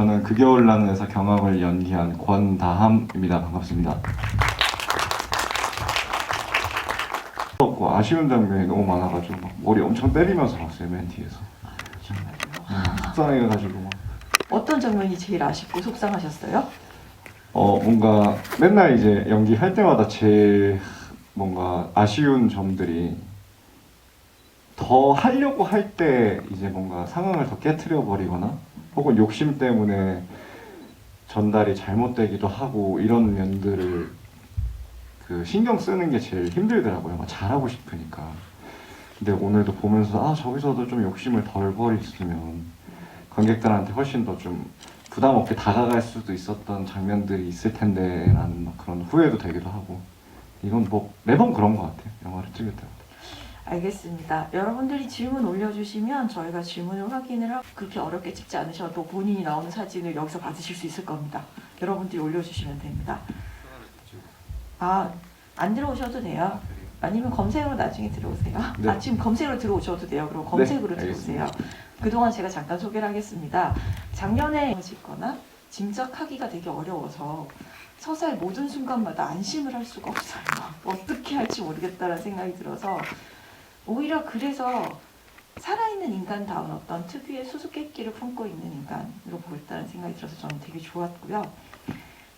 저는 그 겨울라는 에서 경악을 연기한 권다함입니다. 반갑습니다. 아쉬운 장면이 너무 많아가지고 막 머리 엄청 때리면서 봤어요, 맨 뒤에서. 속상해가지고 막. 어떤 장면이 제일 아쉽고 속상하셨어요? 뭔가 맨날 이제 연기할 때마다 제일 뭔가 아쉬운 점들이 더 하려고 할 때 이제 뭔가 상황을 더 깨트려 버리거나 혹은 욕심 때문에 전달이 잘못되기도 하고 이런 면들을 그 신경 쓰는 게 제일 힘들더라고요. 막 잘하고 싶으니까. 근데 오늘도 보면서 저기서도 좀 욕심을 덜 버렸으면 관객들한테 훨씬 더 좀 부담 없게 다가갈 수도 있었던 장면들이 있을 텐데 라는 막 그런 후회도 되기도 하고. 이건 뭐 매번 그런 것 같아요, 영화를 찍을 때마다. 알겠습니다. 여러분들이 질문 올려주시면 저희가 질문을 확인을 하고 그렇게 어렵게 찍지 않으셔도 본인이 나오는 사진을 여기서 받으실 수 있을 겁니다. 여러분들이 올려주시면 됩니다. 안 들어오셔도 돼요. 아니면 검색으로 나중에 들어오세요. 네. 지금 검색으로 들어오셔도 돼요. 그럼 검색으로 네, 들어오세요. 그동안 제가 잠깐 소개를 하겠습니다. 작년에 짓거나 짐작하기가 되게 어려워서 서사의 모든 순간마다 안심을 할 수가 없어요. 어떻게 할지 모르겠다는 생각이 들어서 오히려 그래서 살아있는 인간다운 어떤 특유의 수수께끼를 품고 있는 인간으로 보였다는 생각이 들어서 저는 되게 좋았고요.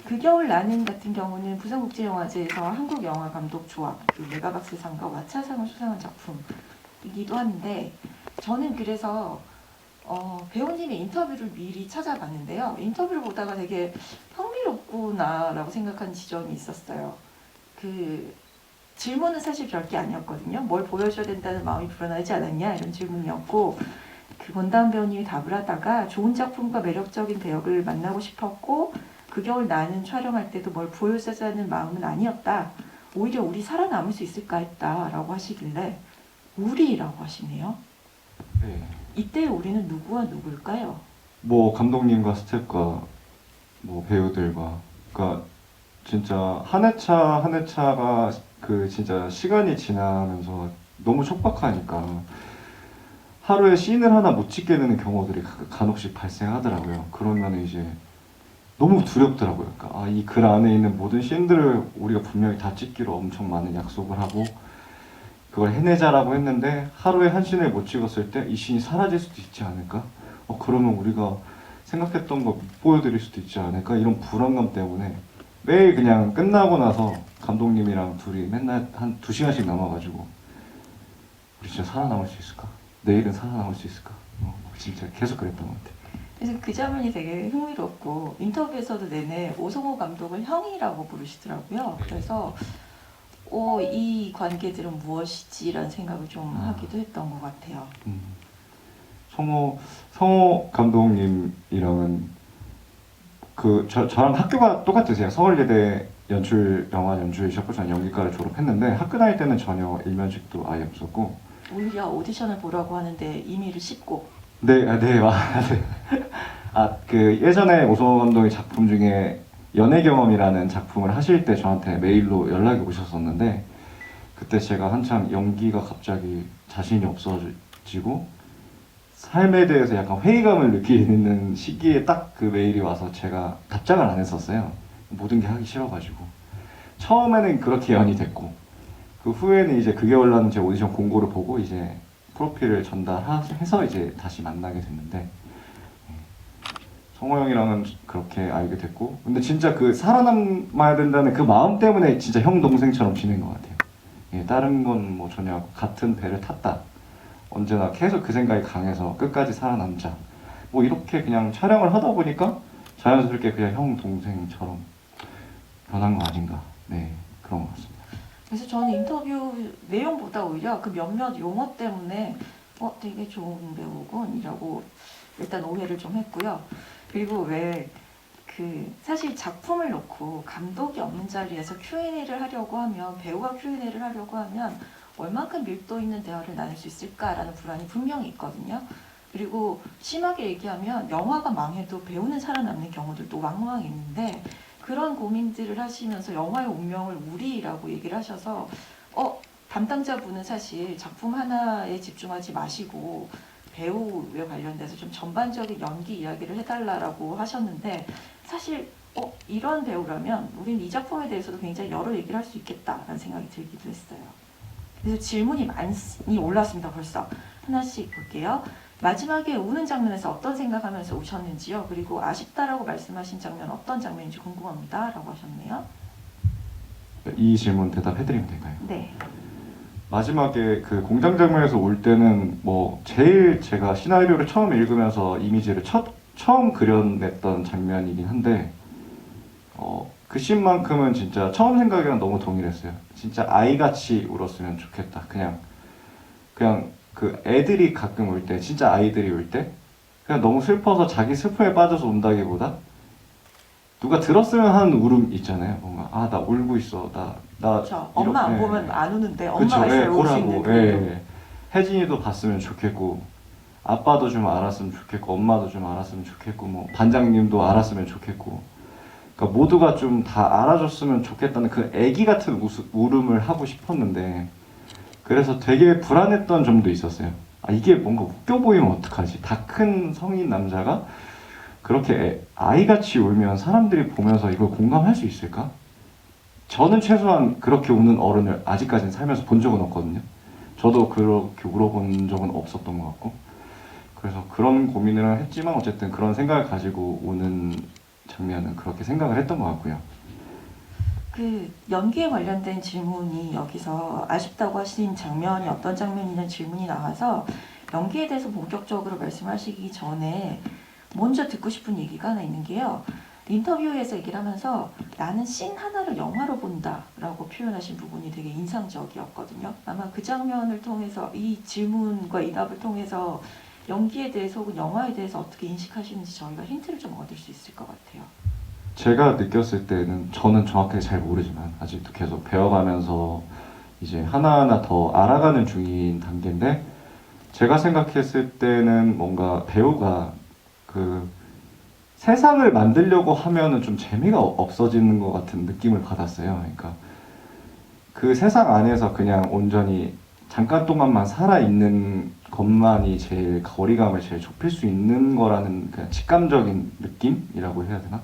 그 겨울 나는 같은 경우는 부산국제영화제에서 한국영화감독조합 메가박스상과 와차상을 수상한 작품이기도 한데 저는 그래서 배우님의 인터뷰를 미리 찾아봤는데요. 인터뷰를 보다가 되게 흥미롭구나라고 생각한 지점이 있었어요. 그 질문은 사실 별게 아니었거든요. 뭘 보여줘야 된다는 마음이 불어나지 않았냐 이런 질문이었고 그 권다운 배우님이 답을 하다가 좋은 작품과 매력적인 배역을 만나고 싶었고 그 겨울 나는 촬영할 때도 뭘 보여주자는 마음은 아니었다. 오히려 우리 살아남을 수 있을까 했다라고 하시길래 우리라고 하시네요. 네. 이때 우리는 누구와 누굴까요? 뭐 감독님과 스태프과 뭐 배우들과 그러니까 진짜 한 회차 한 회차가 그 진짜 시간이 지나면서 너무 촉박하니까 하루에 씬을 하나 못 찍게 되는 경우들이 간혹씩 발생하더라고요. 그러면 이제 너무 두렵더라고요. 그러니까 이 글 안에 있는 모든 씬들을 우리가 분명히 다 찍기로 엄청 많은 약속을 하고 그걸 해내자라고 했는데 하루에 한 씬을 못 찍었을 때 이 씬이 사라질 수도 있지 않을까? 그러면 우리가 생각했던 거 못 보여드릴 수도 있지 않을까? 이런 불안감 때문에 매일 그냥 끝나고 나서 감독님이랑 둘이 맨날 한 2시간씩 남아가지고 우리 진짜 살아남을 수 있을까? 내일은 살아남을 수 있을까? 진짜 계속 그랬던 것 같아요. 그래서 그 장면이 되게 흥미롭고 인터뷰에서도 내내 오성호 감독을 형이라고 부르시더라고요. 그래서 이 관계들은 무엇이지라는 생각을 좀 하기도 했던 것 같아요. 성호 감독님이랑은 저랑 학교가 똑같으세요. 서울예대 영화 연출이셨고 저는 연기과를 졸업했는데 학교 다닐 때는 전혀 일면식도 아예 없었고 오히려 오디션을 보라고 하는데 임의를 씹고 네. 그 예전에 오성호 감독의 작품 중에 연애 경험이라는 작품을 하실 때 저한테 메일로 연락이 오셨었는데 그때 제가 한창 연기가 갑자기 자신이 없어지고 삶에 대해서 약간 회의감을 느끼는 시기에 딱 그 메일이 와서 제가 답장을 안 했었어요. 모든 게 하기 싫어가지고 처음에는 그렇게 연이 됐고 그 후에는 이제 그 겨울나는 제 오디션 공고를 보고 이제 프로필을 전달해서 이제 다시 만나게 됐는데 성호 형이랑은 그렇게 알게 됐고 근데 진짜 그 살아남아야 된다는 그 마음 때문에 진짜 형 동생처럼 지낸 것 같아요. 다른 건 뭐 전혀 같은 배를 탔다. 언제나 계속 그 생각이 강해서 끝까지 살아남자. 뭐 이렇게 그냥 촬영을 하다 보니까 자연스럽게 그냥 형 동생처럼 변한 거 아닌가. 네, 그런 것 같습니다. 그래서 저는 인터뷰 내용보다 오히려 그 몇몇 용어 때문에 되게 좋은 배우군이라고 일단 오해를 좀 했고요. 그리고 왜 사실 작품을 놓고 감독이 없는 자리에서 Q&A를 하려고 하면 배우가 Q&A를 하려고 하면 얼만큼 밀도 있는 대화를 나눌 수 있을까라는 불안이 분명히 있거든요. 그리고 심하게 얘기하면 영화가 망해도 배우는 살아남는 경우들도 왕왕 있는데 그런 고민들을 하시면서 영화의 운명을 우리라고 얘기를 하셔서 담당자분은 사실 작품 하나에 집중하지 마시고 배우에 관련돼서 좀 전반적인 연기 이야기를 해달라고 하셨는데 사실 이런 배우라면 우린 이 작품에 대해서도 굉장히 여러 얘기를 할 수 있겠다라는 생각이 들기도 했어요. 그래서 질문이 많이 올랐습니다. 벌써 하나씩 볼게요. 마지막에 우는 장면에서 어떤 생각하면서 우셨는지요? 그리고 아쉽다라고 말씀하신 장면 어떤 장면인지 궁금합니다. 라고 하셨네요. 이 질문 대답해드리면 될까요? 네. 마지막에 그 공장 장면에서 올 때는 뭐 제일 제가 시나리오를 처음 읽으면서 이미지를 처음 그려냈던 장면이긴 한데 그 씬만큼은 진짜 처음 생각이랑 너무 동일했어요. 진짜 아이같이 울었으면 좋겠다. 그냥 그 애들이 가끔 울 때, 진짜 아이들이 울 때 그냥 너무 슬퍼서 자기 슬픔에 빠져서 운다기보다 누가 들었으면 하는 울음 있잖아요. 뭔가 나 울고 있어. 나 그렇죠. 엄마 안 이렇게. 보면 안 우는데 그쵸, 엄마가 있어야 울 수 있는 보라고. 그 혜진이도 봤으면 좋겠고 아빠도 좀 알았으면 좋겠고 엄마도 좀 알았으면 좋겠고 뭐 반장님도 알았으면 좋겠고 그러니까 모두가 좀 다 알아줬으면 좋겠다는 그 애기 같은 울음을 하고 싶었는데 그래서 되게 불안했던 점도 있었어요. 이게 뭔가 웃겨 보이면 어떡하지? 다 큰 성인 남자가 그렇게 아이같이 울면 사람들이 보면서 이걸 공감할 수 있을까? 저는 최소한 그렇게 우는 어른을 아직까지는 살면서 본 적은 없거든요. 저도 그렇게 울어본 적은 없었던 것 같고 그래서 그런 고민을 했지만 어쨌든 그런 생각을 가지고 우는 장면은 그렇게 생각을 했던 것 같고요. 그 연기에 관련된 질문이 여기서 아쉽다고 하신 장면이 어떤 장면이냐는 질문이 나와서 연기에 대해서 본격적으로 말씀하시기 전에 먼저 듣고 싶은 얘기가 하나 있는 게요. 인터뷰에서 얘기를 하면서 나는 씬 하나를 영화로 본다라고 표현하신 부분이 되게 인상적이었거든요. 아마 그 장면을 통해서 이 질문과 이 답을 통해서 연기에 대해서 혹은 영화에 대해서 어떻게 인식하시는지 저희가 힌트를 좀 얻을 수 있을 것 같아요. 제가 느꼈을 때는 저는 정확하게 잘 모르지만 아직도 계속 배워가면서 이제 하나하나 더 알아가는 중인 단계인데 제가 생각했을 때는 뭔가 배우가 그 세상을 만들려고 하면은 좀 재미가 없어지는 것 같은 느낌을 받았어요. 그러니까 그 세상 안에서 그냥 온전히 잠깐 동안만 살아있는 것만이 제일 거리감을 제일 좁힐 수 있는 거라는 그냥 직감적인 느낌이라고 해야 되나?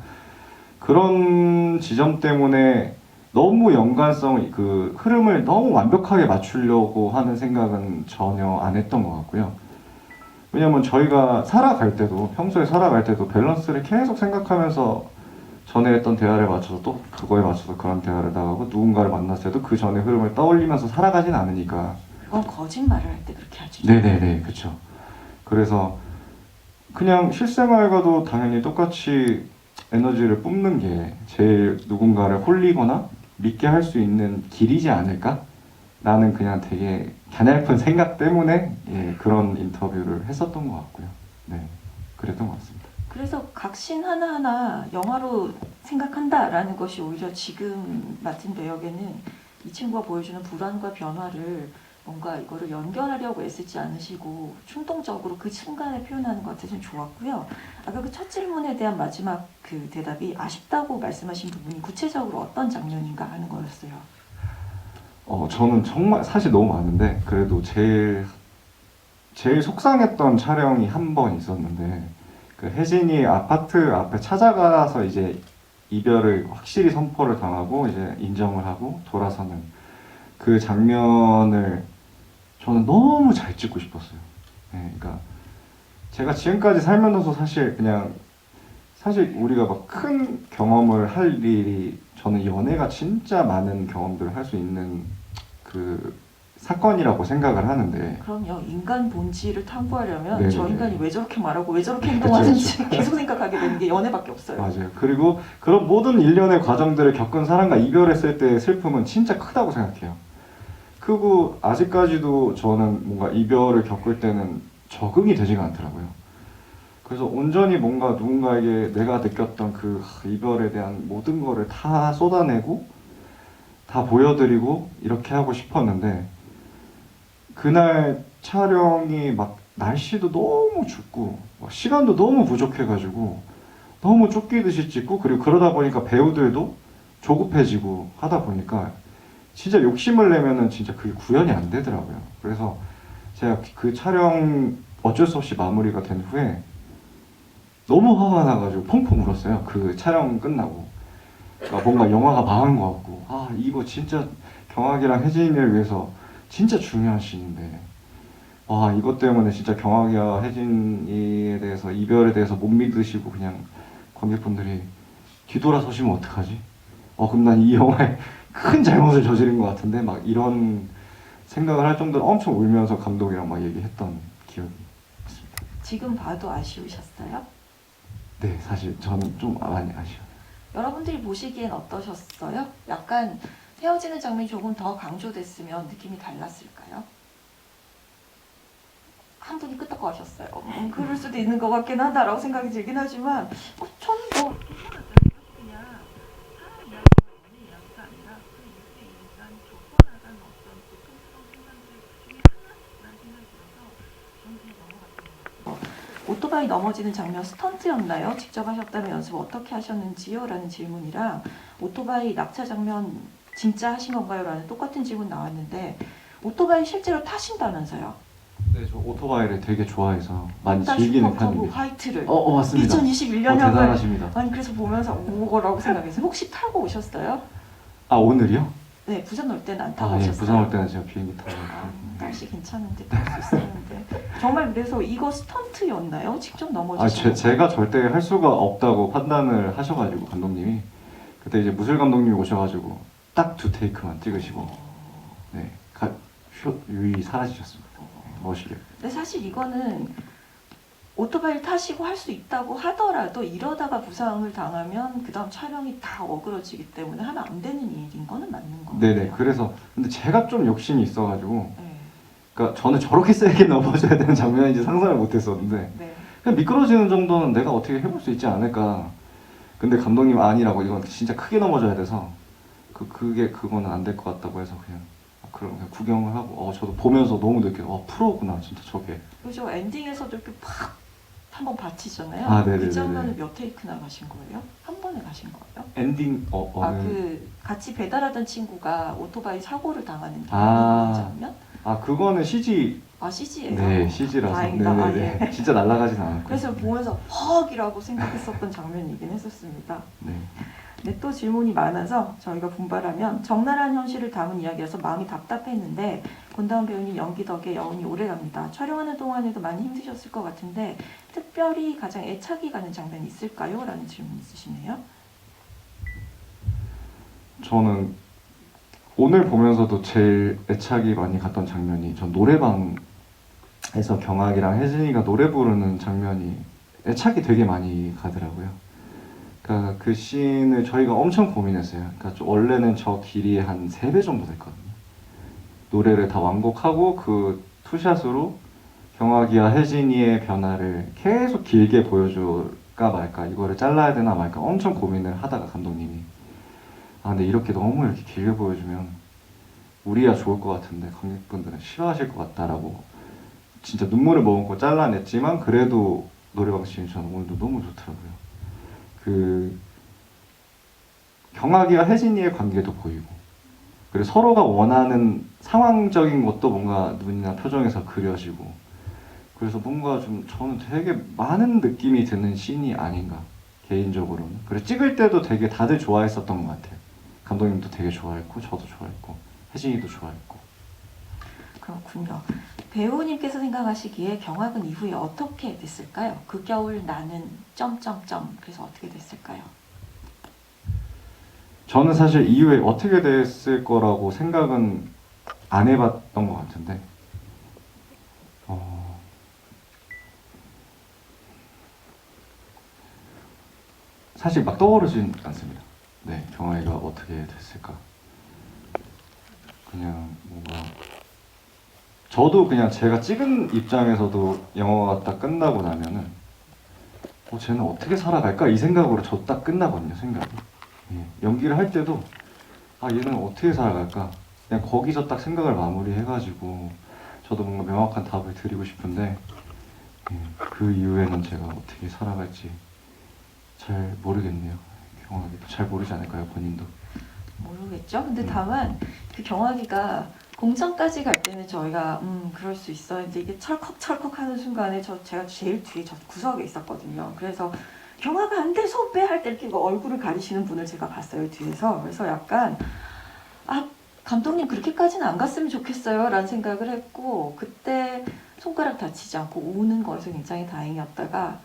그런 지점 때문에 너무 연관성, 그 흐름을 너무 완벽하게 맞추려고 하는 생각은 전혀 안 했던 것 같고요. 왜냐면 저희가 살아갈 때도, 평소에 살아갈 때도 밸런스를 계속 생각하면서 전에 했던 대화를 맞춰서 또 그거에 맞춰서 그런 대화를 나가고 누군가를 만났을 때도 그 전의 흐름을 떠올리면서 살아가진 않으니까. 그건 거짓말을 할 때 그렇게 하죠. 네네네, 그쵸. 그래서 그냥 실생활과도 당연히 똑같이 에너지를 뿜는 게 제일 누군가를 홀리거나 믿게 할 수 있는 길이지 않을까? 라는 그냥 되게 가냘픈 생각 때문에 그런 인터뷰를 했었던 것 같고요. 네, 그랬던 것 같습니다. 그래서 각신 하나하나 영화로 생각한다라는 것이 오히려 지금 맡은 배역에는 이 친구가 보여주는 불안과 변화를 뭔가 이거를 연결하려고 애쓰지 않으시고 충동적으로 그 순간에 표현하는 것 같아서 좀 좋았고요. 아까 그 첫 질문에 대한 마지막 그 대답이 아쉽다고 말씀하신 부분이 구체적으로 어떤 장면인가 하는 거였어요. 저는 정말 사실 너무 많은데 그래도 제일 속상했던 촬영이 한 번 있었는데 그 혜진이 아파트 앞에 찾아가서 이제 이별을 확실히 선포를 당하고 이제 인정을 하고 돌아서는 그 장면을 저는 너무 잘 찍고 싶었어요. 네, 그러니까 제가 지금까지 살면서 사실 우리가 막 큰 경험을 할 일이 저는 연애가 진짜 많은 경험들을 할 수 있는 그 사건이라고 생각을 하는데 그럼요. 인간 본질을 탐구하려면 네네네. 저 인간이 왜 저렇게 말하고 왜 저렇게 그쵸, 행동하는지 그쵸. 계속 생각하게 되는 게 연애밖에 없어요. 맞아요. 그리고 그런 모든 일련의 과정들을 겪은 사람과 이별했을 때의 슬픔은 진짜 크다고 생각해요. 크고 아직까지도 저는 뭔가 이별을 겪을 때는 적응이 되지가 않더라고요. 그래서 온전히 뭔가 누군가에게 내가 느꼈던 그 이별에 대한 모든 거를 다 쏟아내고 다 보여드리고 이렇게 하고 싶었는데 그날 촬영이 막 날씨도 너무 춥고 시간도 너무 부족해가지고 너무 쫓기듯이 찍고 그리고 그러다 보니까 배우들도 조급해지고 하다 보니까 진짜 욕심을 내면은 진짜 그게 구현이 안 되더라고요. 그래서 제가 그 촬영 어쩔 수 없이 마무리가 된 후에 너무 화가 나가지고 펑펑 울었어요. 그 촬영 끝나고. 그러니까 뭔가 영화가 망한 것 같고, 아 이거 진짜 경학이랑 혜진이를 위해서 진짜 중요한 씬인데, 와 이것 때문에 진짜 경학이와 혜진이에 대해서, 이별에 대해서 못 믿으시고 그냥 관객분들이 뒤돌아서시면 어떡하지? 그럼 난 이 영화에 큰 잘못을 저지른 것 같은데, 막 이런 생각을 할 정도로 엄청 울면서 감독이랑 막 얘기했던 기억이 있습니다. 지금 봐도 아쉬우셨어요? 네, 사실 저는 좀 많이 아쉬워요. 여러분들이 보시기엔 어떠셨어요? 약간 헤어지는 장면이 조금 더 강조됐으면 느낌이 달랐을까요? 한 분이 끄떡 하셨어요. 그럴 수도 있는 것 같긴 하다라고 생각이 들긴 하지만 저는 뭐 그냥 사람 이야기가 있는 이야기가 아니라 그 이후에 인간 조건하다는 어떤 고통스러운 순간들 중에 하나라는 생각이 들어서 저는 그냥 넘어갔던 것 같아요. 오토바이 넘어지는 장면 스턴트였나요? 직접 하셨다면 연습 어떻게 하셨는지요? 라는 질문이랑 오토바이 낙차 장면 진짜 하신 건가요? 라는 똑같은 질문 나왔는데 오토바이 실제로 타신다면서요? 네, 저 오토바이를 되게 좋아해서 많이 일단 즐기는 슈퍼커브 편입니다. 화이트를 맞습니다. 2021년형을 대단하십니다. 아니 그래서 보면서 오거라고 생각했어요. 혹시 타고 오셨어요? 아, 오늘이요? 네, 부산 올 때는 안 타고 예, 오셨어요? 부산 올 때는 제가 비행기 타고 날씨 괜찮은데 탈 수 있었는데 정말 그래서 이거 스턴트였나요? 직접 넘어지신 제가 절대 할 수가 없다고 판단을 하셔가지고 감독님이 그때 이제 무술 감독님이 오셔가지고 딱 2테이크만 찍으시고 네, 유이 사라지셨습니다. 멋있게. 근데 사실 이거는 오토바이를 타시고 할 수 있다고 하더라도 이러다가 부상을 당하면 그 다음 촬영이 다 어그러지기 때문에 하면 안 되는 일인 거는 맞는 거예요. 네네. 그래서 근데 제가 좀 욕심이 있어가지고, 네. 그러니까 저는 저렇게 세게 넘어져야 되는 장면인지 상상을 못했었는데 네. 그냥 미끄러지는 정도는 내가 어떻게 해볼 수 있지 않을까. 근데 감독님 아니라고, 이건 진짜 크게 넘어져야 돼서 그거는 안 될 것 같다고 해서 그럼 그냥 구경을 하고 저도 보면서 너무 느껴요. 프로구나 진짜 저게. 그죠. 엔딩에서도 이렇게 팍 한번 받치잖아요. 아, 네네네네. 그 장면을 몇 테이크나 가신 거예요? 한 번에 가신 거예요? 엔딩 그 같이 배달하던 친구가 오토바이 사고를 당하는 아. 장면? 그거는 CG. CG예요? 네, CG라서. 다행이다. 네네네. 예. 진짜 날아가진 않았고. 그래서 보면서 헉이라고 생각했었던 장면이긴 했었습니다. 네. 네, 또 질문이 많아서 저희가 분발하면 적나라한 현실을 담은 이야기라서 마음이 답답했는데 권다운 배우님 연기 덕에 여운이 오래갑니다. 촬영하는 동안에도 많이 힘드셨을 것 같은데 특별히 가장 애착이 가는 장면이 있을까요? 라는 질문 있으시네요. 저는 오늘 보면서도 제일 애착이 많이 갔던 장면이, 전 노래방에서 경학이랑 혜진이가 노래 부르는 장면이 애착이 되게 많이 가더라고요. 그러니까 그 씬을 저희가 엄청 고민했어요. 그러니까 원래는 저 길이 한 3배 정도 됐거든요. 노래를 다 완곡하고 그 투샷으로 경학이와 혜진이의 변화를 계속 길게 보여줄까 말까, 이거를 잘라야 되나 말까 엄청 고민을 하다가 감독님이 근데 이렇게 너무 이렇게 길게 보여주면 우리야 좋을 것 같은데 관객분들은 싫어하실 것 같다라고 진짜 눈물을 머금고 잘라냈지만, 그래도 노래방 씬이 저는 오늘도 너무 좋더라고요. 그 경학이와 혜진이의 관계도 보이고, 그리고 서로가 원하는 상황적인 것도 뭔가 눈이나 표정에서 그려지고, 그래서 뭔가 좀 저는 되게 많은 느낌이 드는 씬이 아닌가 개인적으로는. 그리고 찍을 때도 되게 다들 좋아했었던 것 같아요. 감독님도 되게 좋아했고 저도 좋아했고 혜진이도 좋아했고. 그렇군요. 배우님께서 생각하시기에 경학은 이후에 어떻게 됐을까요? 그 겨울 나는 점점점 그래서 어떻게 됐을까요? 저는 사실 이후에 어떻게 됐을 거라고 생각은 안 해봤던 것 같은데 사실 막 떠오르진 않습니다. 네, 경아이가 어떻게 됐을까. 그냥 뭔가 저도 그냥 제가 찍은 입장에서도 영화가 딱 끝나고 나면은 쟤는 어떻게 살아갈까 이 생각으로 저 딱 끝나거든요. 생각이. 예, 연기를 할 때도 얘는 어떻게 살아갈까 그냥 거기서 딱 생각을 마무리해가지고 저도 뭔가 명확한 답을 드리고 싶은데 그 이후에는 제가 어떻게 살아갈지 잘 모르겠네요. 경학이도 잘 모르지 않을까요, 본인도? 모르겠죠. 근데 다만 그 경학이가 공천까지 갈 때는 저희가 그럴 수 있어. 이제 이게 철컥철컥 하는 순간에 제가 제일 뒤에 저 구석에 있었거든요. 그래서 경화가 안 돼, 손 빼 할 때 이렇게 얼굴을 가리시는 분을 제가 봤어요, 뒤에서. 그래서 약간 아, 감독님 그렇게까지는 안 갔으면 좋겠어요 라는 생각을 했고, 그때 손가락 다치지 않고 우는 거에서 굉장히 다행이었다가,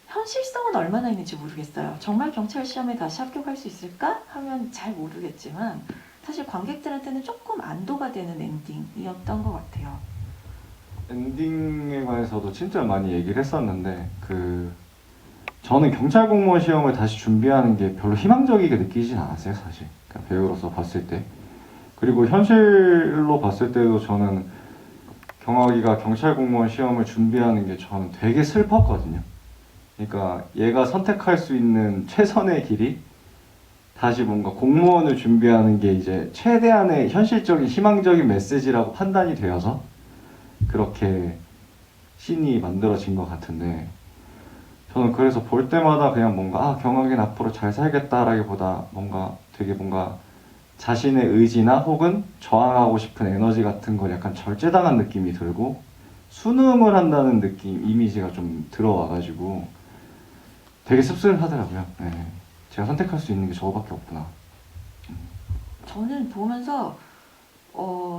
현실성은 얼마나 있는지 모르겠어요. 정말 경찰 시험에 다시 합격할 수 있을까 하면 잘 모르겠지만, 사실 관객들한테는 조금 안도가 되는 엔딩이었던 것 같아요. 엔딩에 관해서도 진짜 많이 얘기를 했었는데 저는 경찰 공무원 시험을 다시 준비하는 게 별로 희망적이게 느끼진 않았어요, 사실. 그냥 배우로서 봤을 때. 그리고 현실로 봤을 때도 저는 경학이가 경찰 공무원 시험을 준비하는 게 저는 되게 슬펐거든요. 그러니까 얘가 선택할 수 있는 최선의 길이 다시 뭔가 공무원을 준비하는 게 이제 최대한의 현실적인 희망적인 메시지라고 판단이 되어서 그렇게 씬이 만들어진 것 같은데, 저는 그래서 볼 때마다 그냥 뭔가 경학이는 앞으로 잘 살겠다라기보다 뭔가 자신의 의지나 혹은 저항하고 싶은 에너지 같은 걸 약간 절제당한 느낌이 들고 순응을 한다는 느낌, 이미지가 좀 들어와가지고 되게 씁쓸하더라고요. 네. 제가 선택할 수 있는 게 저거밖에 없구나. 저는 보면서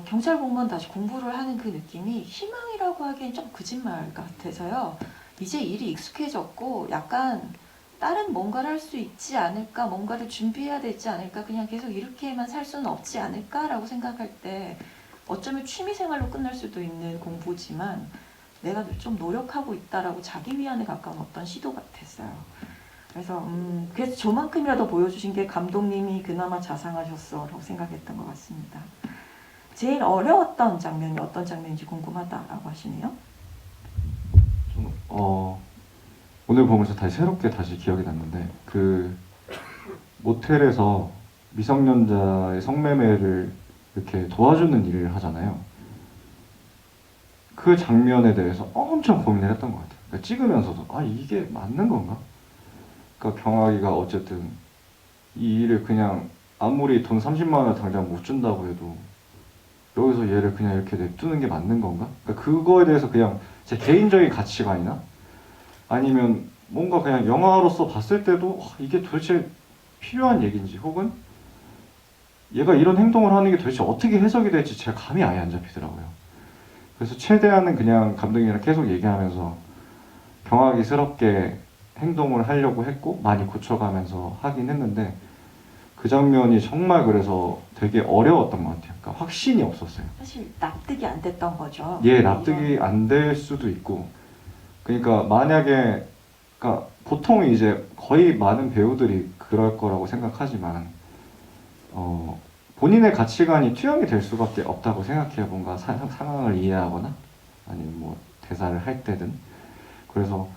경찰 공무원 다시 공부를 하는 그 느낌이 희망이라고 하기엔 좀 거짓말 같아서요. 이제 일이 익숙해졌고 약간 다른 뭔가를 할 수 있지 않을까, 뭔가를 준비해야 되지 않을까, 그냥 계속 이렇게만 살 수는 없지 않을까라고 생각할 때 어쩌면 취미생활로 끝날 수도 있는 공부지만 내가 좀 노력하고 있다라고 자기 위안에 가까운 어떤 시도 같았어요. 그래서 저만큼이라도 보여주신 게 감독님이 그나마 자상하셨어라고 생각했던 것 같습니다. 제일 어려웠던 장면이 어떤 장면인지 궁금하다라고 하시네요. 저는 오늘 보면서 새롭게 다시 기억이 났는데, 모텔에서 미성년자의 성매매를 이렇게 도와주는 일을 하잖아요. 그 장면에 대해서 엄청 고민을 했던 것 같아요. 그러니까 찍으면서도 이게 맞는 건가? 그러니까 경학이가 어쨌든 이 일을 그냥 아무리 돈 30만 원을 당장 못 준다고 해도 여기서 얘를 그냥 이렇게 냅두는 게 맞는 건가? 그러니까 그거에 대해서 그냥 제 개인적인 가치관이나 아니면 뭔가 그냥 영화로서 봤을 때도 이게 도대체 필요한 얘기인지, 혹은 얘가 이런 행동을 하는 게 도대체 어떻게 해석이 될지 제가 감이 아예 안 잡히더라고요. 그래서 최대한은 그냥 감독님이랑 계속 얘기하면서 경악이스럽게 행동을 하려고 했고 많이 고쳐가면서 하긴 했는데, 그 장면이 정말 그래서 되게 어려웠던 것 같아요. 그러니까 확신이 없었어요. 사실 납득이 안 됐던 거죠. 예, 납득이 안 될 수도 있고, 그러니까 만약에, 그러니까 보통 이제 거의 많은 배우들이 그럴 거라고 생각하지만 본인의 가치관이 투영이 될 수밖에 없다고 생각해요. 뭔가 상황을 이해하거나 아니면 뭐 대사를 할 때든. 그래서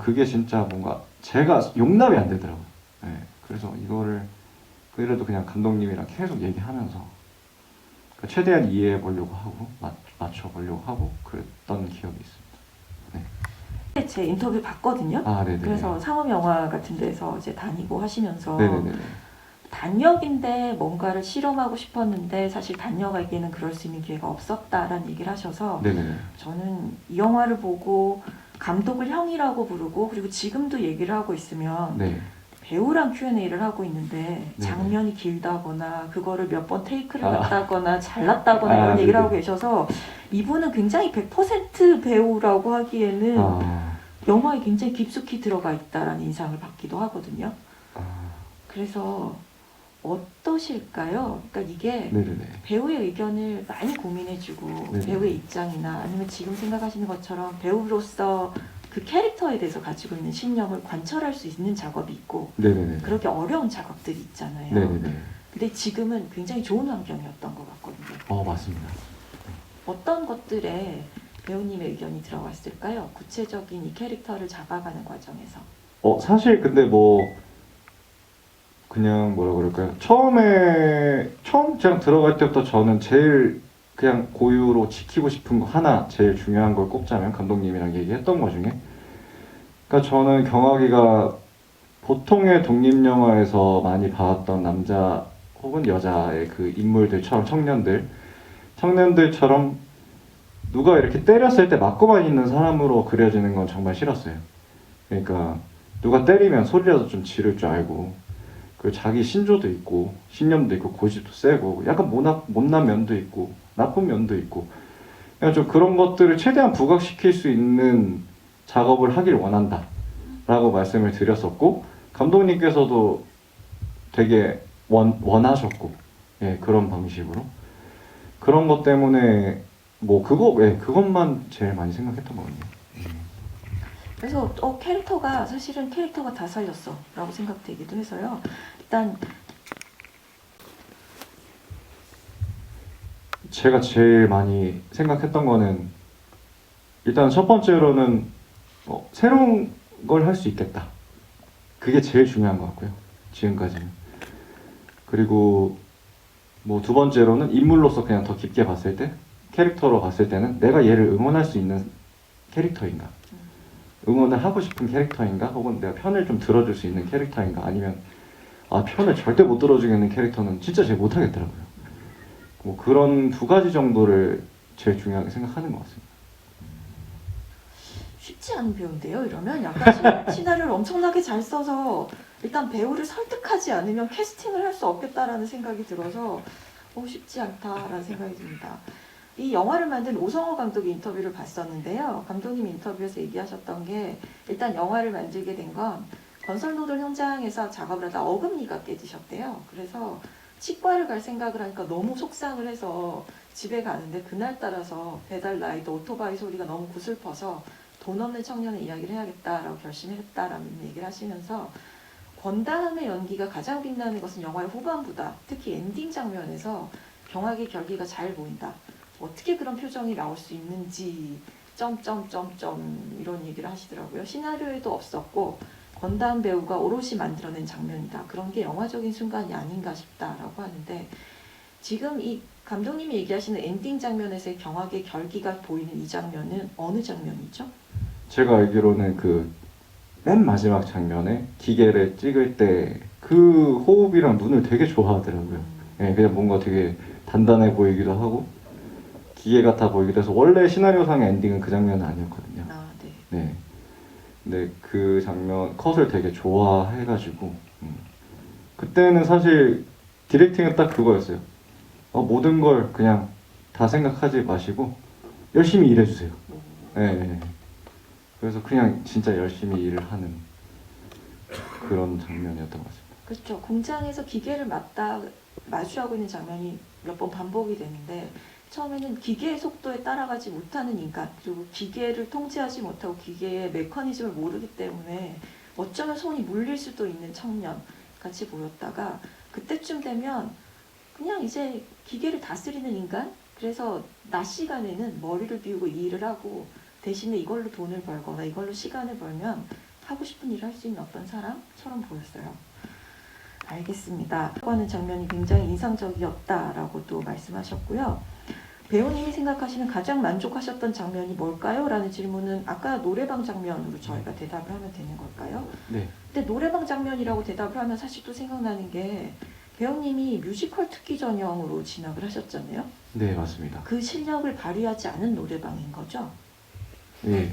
그게 진짜 뭔가 제가 용납이 안 되더라고요. 네, 그래서 이거를 그래도 그냥 감독님이랑 계속 얘기하면서 그러니까 최대한 이해해 보려고 하고 맞춰 보려고 하고 그랬던 기억이 있습니다. 네. 제 인터뷰 봤거든요. 네네. 그래서 상업 영화 같은 데서 이제 다니고 하시면서 네네네. 단역인데 뭔가를 실험하고 싶었는데 사실 단역에게는 그럴 수 있는 기회가 없었다라는 얘기를 하셔서, 네네네. 저는 이 영화를 보고 감독을 형이라고 부르고, 그리고 지금도 얘기를 하고 있으면 네. 배우랑 Q&A를 하고 있는데 네네. 장면이 길다거나 그거를 몇 번 테이크를 했다거나 잘랐다거나 이런 얘기를 네네. 하고 계셔서, 이분은 굉장히 100% 배우라고 하기에는 영화에 굉장히 깊숙이 들어가 있다라는 인상을 받기도 하거든요. 그래서 어떠실까요? 그러니까 이게 네네네. 배우의 의견을 많이 고민해주고 네네. 배우의 입장이나 아니면 지금 생각하시는 것처럼 배우로서 그 캐릭터에 대해서 가지고 있는 신념을 관철할 수 있는 작업이 있고, 네네네. 그렇게 어려운 작업들이 있잖아요. 네네네. 근데 지금은 굉장히 좋은 환경이었던 것 같거든요. 맞습니다. 어떤 것들에 배우님의 의견이 들어갔을까요? 구체적인 이 캐릭터를 잡아가는 과정에서. 사실 근데 그냥 뭐라 그럴까요? 처음 그냥 들어갈 때부터 저는 제일 그냥 고유로 지키고 싶은 거 하나, 제일 중요한 걸 꼽자면 감독님이랑 얘기했던 거 중에, 그러니까 저는 경학이가 보통의 독립영화에서 많이 봐왔던 남자 혹은 여자의 그 인물들처럼 청년들, 청년들처럼 누가 이렇게 때렸을 때 맞고만 있는 사람으로 그려지는 건 정말 싫었어요. 그러니까 누가 때리면 소리라도 좀 지를 줄 알고, 그 자기 신조도 있고 신념도 있고 고집도 세고 약간 못난 면도 있고 나쁜 면도 있고, 그냥 좀 그런 것들을 최대한 부각시킬 수 있는 작업을 하길 원한다 라고 말씀을 드렸었고, 감독님께서도 되게 원하셨고, 예, 그런 방식으로. 그런 것 때문에 뭐 그것만 제일 많이 생각했던 것 같네요. 그래서 캐릭터가 사실은 캐릭터가 다 살렸어 라고 생각되기도 해서요. 일단 제가 제일 많이 생각했던 거는, 일단 첫 번째로는 새로운 걸 할 수 있겠다. 그게 제일 중요한 것 같고요. 지금까지는. 그리고 뭐 두 번째로는 인물로서 그냥 더 깊게 봤을 때, 캐릭터로 봤을 때는 내가 얘를 응원할 수 있는 캐릭터인가, 응원을 하고 싶은 캐릭터인가, 혹은 내가 편을 좀 들어줄 수 있는 캐릭터인가, 아니면 편을 절대 못 들어주겠는 캐릭터는 진짜 제일 못하겠더라고요. 뭐 그런 두 가지 정도를 제일 중요하게 생각하는 것 같습니다. 쉽지 않은 배우인데요. 이러면 약간 시나리오를 엄청나게 잘 써서 일단 배우를 설득하지 않으면 캐스팅을 할 수 없겠다라는 생각이 들어서 쉽지 않다라는 생각이 듭니다. 이 영화를 만든 오성호 감독 인터뷰를 봤었는데요. 감독님 인터뷰에서 얘기하셨던 게, 일단 영화를 만들게 된 건 건설노동 현장에서 작업을 하다 어금니가 깨지셨대요. 그래서 치과를 갈 생각을 하니까 너무 속상을 해서 집에 가는데, 그날따라서 배달 라이더 오토바이 소리가 너무 구슬퍼서 돈 없는 청년의 이야기를 해야겠다라고 결심했다라는 얘기를 하시면서, 권다함의 연기가 가장 빛나는 것은 영화의 후반부다. 특히 엔딩 장면에서 경악의 결기가 잘 보인다. 어떻게 그런 표정이 나올 수 있는지 점점점점 이런 얘기를 하시더라고요. 시나리오에도 없었고 권다함 배우가 오롯이 만들어낸 장면이다. 그런 게 영화적인 순간이 아닌가 싶다라고 하는데, 지금 이 감독님이 얘기하시는 엔딩 장면에서의 경악의 결기가 보이는 이 장면은 어느 장면이죠? 제가 알기로는 그 맨 마지막 장면에 기계를 찍을 때 그 호흡이랑 눈을 되게 좋아하더라고요. 예, 그냥 뭔가 되게 단단해 보이기도 하고 기계 같아 보이기도 해서, 원래 시나리오상의 엔딩은 그 장면은 아니었거든요. 네. 네. 근데 그 장면 컷을 되게 좋아해가지고, 그때는 사실 디렉팅은 딱 그거였어요. 모든 걸 그냥 다 생각하지 마시고 열심히 일해주세요. 네. 그래서 그냥 진짜 열심히 일을 하는 그런 장면이었던 것 같습니다. 그렇죠. 공장에서 기계를 마주하고 있는 장면이 몇 번 반복이 되는데, 처음에는 기계의 속도에 따라가지 못하는 인간, 그리고 기계를 통제하지 못하고 기계의 메커니즘을 모르기 때문에 어쩌면 손이 물릴 수도 있는 청년 같이 보였다가, 그때쯤 되면 그냥 이제 기계를 다스리는 인간, 그래서 낮 시간에는 머리를 비우고 이 일을 하고 대신에 이걸로 돈을 벌거나 이걸로 시간을 벌면 하고 싶은 일을 할 수 있는 어떤 사람처럼 보였어요. 알겠습니다. 하는 장면이 굉장히 인상적이었다라고 또 말씀하셨고요. 배우님이 생각하시는 가장 만족하셨던 장면이 뭘까요? 라는 질문은 아까 노래방 장면으로 저희가 대답을 하면 되는 걸까요? 네. 근데 노래방 장면이라고 대답을 하면 사실 또 생각나는 게, 배우님이 뮤지컬 특기 전형으로 진학을 하셨잖아요. 네, 맞습니다. 그 실력을 발휘하지 않은 노래방인 거죠? 네.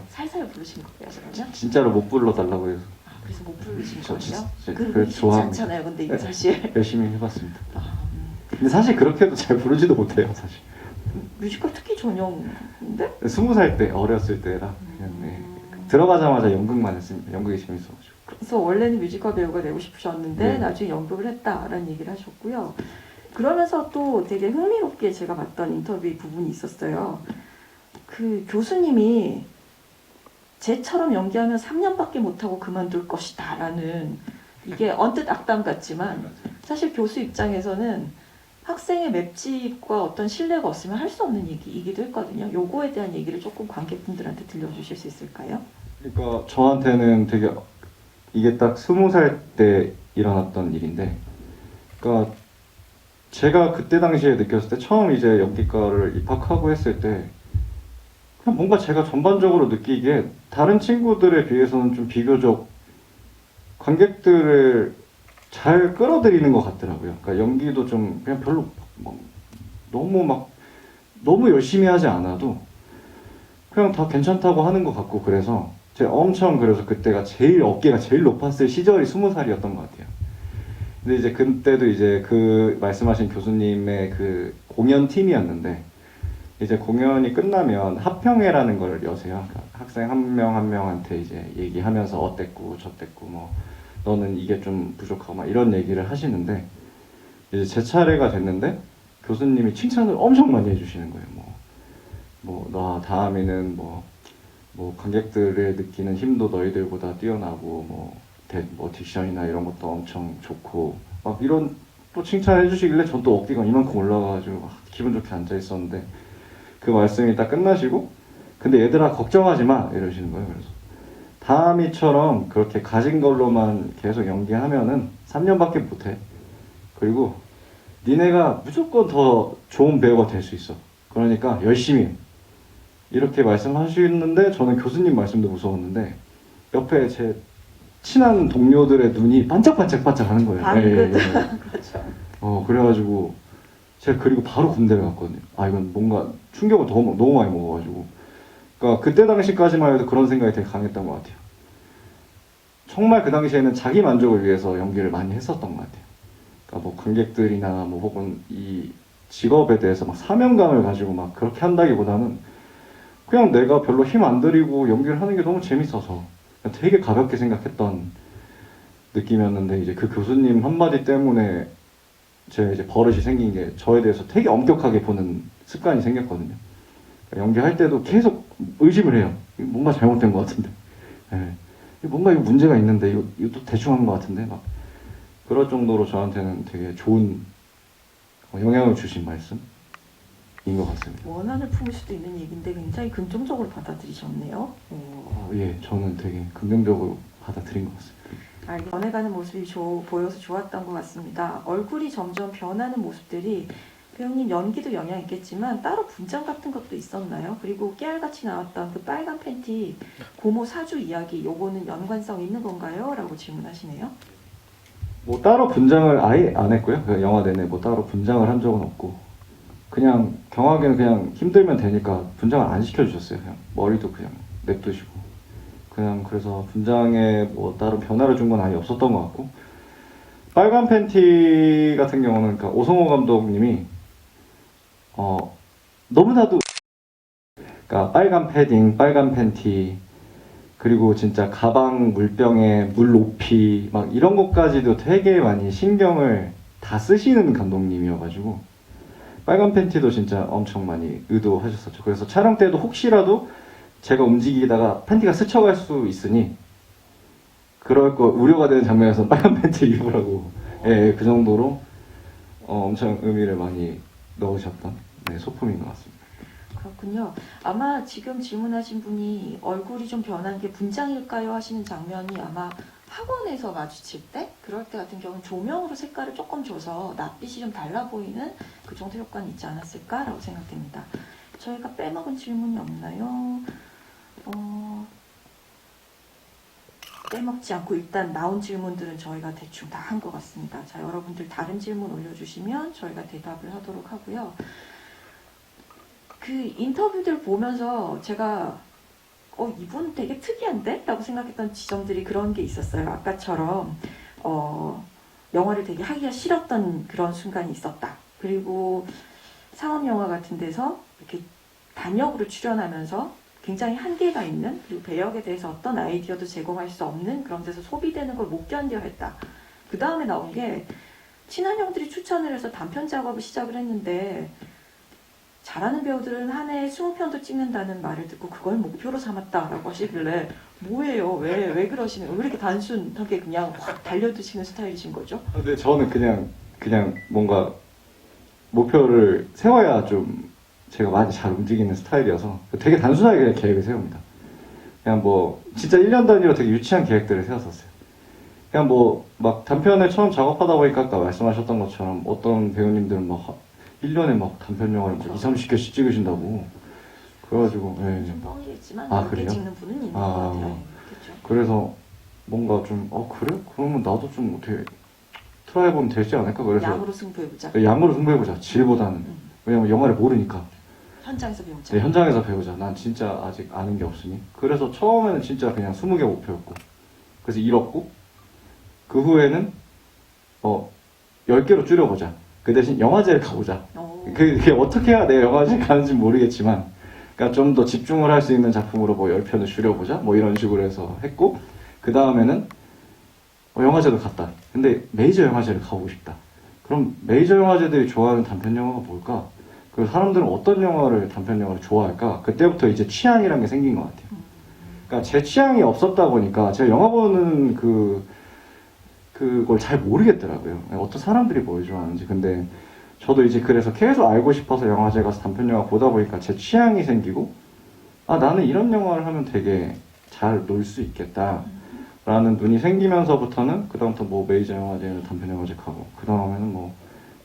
살살 부르신 거예요, 그러면? 진짜로 못 불러달라고 해서. 그래서 못 부르신 저 거예요? 그걸 쉽지 좋아합니다. 않잖아요, 근데 이게 사실. 열심히 해봤습니다. 근데 사실 그렇게 해도 잘 부르지도 못해요, 사실. 뮤지컬 특기 전형인데? 20살 때, 어렸을 때라 그냥, 네. 들어가자마자 연극만 했습니다. 연극이 재밌어가지고. 그래서 원래는 뮤지컬 배우가 되고 싶으셨는데 네. 나중에 연극을 했다라는 얘기를 하셨고요. 그러면서 또 되게 흥미롭게 제가 봤던 인터뷰 부분이 있었어요. 그 교수님이 쟤처럼 연기하면 3년밖에 못하고 그만둘 것이다 라는, 이게 언뜻 악담 같지만 사실 교수 입장에서는 학생의 맵집과 어떤 신뢰가 없으면 할 수 없는 얘기이기도 했거든요. 요거에 대한 얘기를 조금 관객분들한테 들려주실 수 있을까요? 그러니까 저한테는 되게 이게 딱 20살 때 일어났던 일인데, 그러니까 제가 그때 당시에 느꼈을 때, 처음 이제 연기과를 입학하고 했을 때 그냥 뭔가 제가 전반적으로 느끼기에 다른 친구들에 비해서는 좀 비교적 관객들을 잘 끌어들이는 것 같더라고요. 그러니까 연기도 좀 그냥 별로 너무 열심히 하지 않아도 그냥 다 괜찮다고 하는 것 같고, 그래서 제가 엄청, 그래서 그때가 어깨가 제일 높았을 시절이 20살이었던 것 같아요. 근데 이제 그때도 이제 그 말씀하신 교수님의 그 공연 팀이었는데, 이제 공연이 끝나면 합평회라는 걸 여세요. 그러니까 학생 한 명 한 명한테 이제 얘기하면서 어땠고 저땠고 뭐 너는 이게 좀 부족하고 막 이런 얘기를 하시는데, 이제 제 차례가 됐는데 교수님이 칭찬을 엄청 많이 해주시는 거예요. 나 다음에는 뭐 관객들의 느끼는 힘도 너희들보다 뛰어나고 뭐 딕션이나 이런 것도 엄청 좋고 막 이런 또 칭찬해 주시길래 전 또 어깨가 이만큼 올라가가지고 기분 좋게 앉아 있었는데, 그 말씀이 딱 끝나시고 근데 얘들아 걱정하지 마 이러시는 거예요. 그래서 다음이처럼 그렇게 가진 걸로만 계속 연기하면은 3년밖에 못해. 그리고 니네가 무조건 더 좋은 배우가 될 수 있어. 그러니까 열심히 해. 이렇게 말씀하시는데 저는 교수님 말씀도 무서웠는데 옆에 제 친한 동료들의 눈이 반짝반짝 하는 거예요. 방긋. 예. 그렇죠. 그래가지고 제가 그리고 바로 군대를 갔거든요. 이건 뭔가 충격을 너무 많이 먹어가지고. 그러니까 그때 당시까지만 해도 그런 생각이 되게 강했던 것 같아요. 정말 그 당시에는 자기 만족을 위해서 연기를 많이 했었던 것 같아요. 그러니까 뭐 관객들이나 뭐 혹은 이 직업에 대해서 막 사명감을 가지고 막 그렇게 한다기보다는 그냥 내가 별로 힘 안 들이고 연기를 하는 게 너무 재밌어서 그냥 되게 가볍게 생각했던 느낌이었는데, 이제 그 교수님 한마디 때문에 제 이제 버릇이 생긴 게 저에 대해서 되게 엄격하게 보는 습관이 생겼거든요. 그러니까 연기할 때도 계속 의심을 해요. 이거 뭔가 잘못된 것 같은데, 뭔가 이거 문제가 있는데 이거 또 대충 한 것 같은데 막 그럴 정도로 저한테는 되게 좋은 영향을 주신 말씀인 것 같습니다. 원한을 품을 수도 있는 얘기인데 굉장히 긍정적으로 받아들이셨네요. 예, 저는 되게 긍정적으로 받아들인 것 같습니다. 변해가는 모습이 보여서 좋았던 것 같습니다. 얼굴이 점점 변하는 모습들이 배우님 연기도 영향이 있겠지만 따로 분장 같은 것도 있었나요? 그리고 깨알같이 나왔던 그 빨간 팬티 고모 사주 이야기, 요거는 연관성 있는 건가요? 라고 질문하시네요. 뭐 따로 분장을 아예 안 했고요. 그 영화 내내 뭐 따로 분장을 한 적은 없고, 그냥 경하게는 그냥 힘들면 되니까 분장을 안 시켜주셨어요. 그냥 머리도 그냥 냅두시고 그냥, 그래서 분장에 뭐 다른 변화를 준 건 아예 없었던 것 같고, 빨간 팬티 같은 경우는 그러니까 오성호 감독님이 너무나도 그러니까 빨간 패딩, 빨간 팬티, 그리고 진짜 가방 물병에 물 높이 막 이런 것까지도 되게 많이 신경을 다 쓰시는 감독님이어가지고 빨간 팬티도 진짜 엄청 많이 의도하셨었죠. 그래서 촬영 때도 혹시라도 제가 움직이다가 팬티가 스쳐갈 수 있으니 그럴 거 우려가 되는 장면에서 빨간 팬티 입으라고, 그 정도로 엄청 의미를 많이 넣으셨던 소품인 것 같습니다. 그렇군요. 아마 지금 질문하신 분이 얼굴이 좀 변한 게 분장일까요? 하시는 장면이 아마 학원에서 마주칠 때, 그럴 때 같은 경우는 조명으로 색깔을 조금 줘서 낯빛이 좀 달라 보이는 그 정도 효과는 있지 않았을까라고 생각됩니다. 저희가 빼먹은 질문이 없나요? 빼먹지 않고 일단 나온 질문들은 저희가 대충 다 한 것 같습니다. 자, 여러분들 다른 질문 올려주시면 저희가 대답을 하도록 하고요. 그 인터뷰들 보면서 제가 이분 되게 특이한데? 라고 생각했던 지점들이 그런 게 있었어요. 아까처럼 영화를 되게 하기가 싫었던 그런 순간이 있었다. 그리고 상업영화 같은 데서 이렇게 단역으로 출연하면서 굉장히 한계가 있는, 그리고 배역에 대해서 어떤 아이디어도 제공할 수 없는 그런 데서 소비되는 걸 못 견뎌 했다. 그 다음에 나온 게 친한 형들이 추천을 해서 단편 작업을 시작을 했는데 잘하는 배우들은 한 해에 20편도 찍는다는 말을 듣고 그걸 목표로 삼았다라고 하시길래 뭐예요? 왜 그러시는 거예요? 왜 이렇게 단순하게 그냥 확 달려드시는 스타일이신 거죠? 근데 저는 그냥 뭔가 목표를 세워야 좀 제가 많이 잘 움직이는 스타일이어서 되게 단순하게 그냥 계획을 세웁니다. 그냥 뭐 진짜 1년 단위로 되게 유치한 계획들을 세웠었어요. 그냥 뭐 막 단편을 처음 작업하다 보니까 아까 말씀하셨던 것처럼 어떤 배우님들은 막 1년에 막 단편 영화를 막 2, 30개씩 찍으신다고. 그래가지고 좀 뻥이겠지만 아, 그렇게 그래요? 찍는 분은 있는 것 같아요. 그렇죠. 그래서 뭔가 좀 그래? 그러면 나도 좀 어떻게 트라이 해보면 되지 않을까? 그래서 양으로 승부해보자. 양으로 승부해보자. 질보다는. 왜냐면 영화를 모르니까. 현장에서 배우자. 네, 현장에서 배우자. 난 진짜 아직 아는 게 없으니. 그래서 처음에는 진짜 그냥 20개 목표였고. 그래서 잃었고, 그 후에는, 10개로 줄여보자. 그 대신 영화제를 가보자. 오. 그게 어떻게 해야 내가 영화제를 가는지 모르겠지만, 그러니까 좀 더 집중을 할 수 있는 작품으로 뭐 10편을 줄여보자. 뭐 이런 식으로 해서 했고, 그 다음에는, 영화제도 갔다. 근데 메이저 영화제를 가보고 싶다. 그럼 메이저 영화제들이 좋아하는 단편 영화가 뭘까? 그 사람들은 어떤 영화를 단편 영화를 좋아할까? 그때부터 이제 취향이란 게 생긴 것 같아요. 그러니까 제 취향이 없었다 보니까 제가 영화 보는 그걸 잘 모르겠더라고요. 어떤 사람들이 뭘 좋아하는지. 근데 저도 이제 그래서 계속 알고 싶어서 영화제 가서 단편 영화 보다 보니까 제 취향이 생기고, 아, 나는 이런 영화를 하면 되게 잘 놀 수 있겠다. 라는 눈이 생기면서부터는 그다음부터 뭐 메이저 영화제는 단편 영화제 가고, 그 다음에는 뭐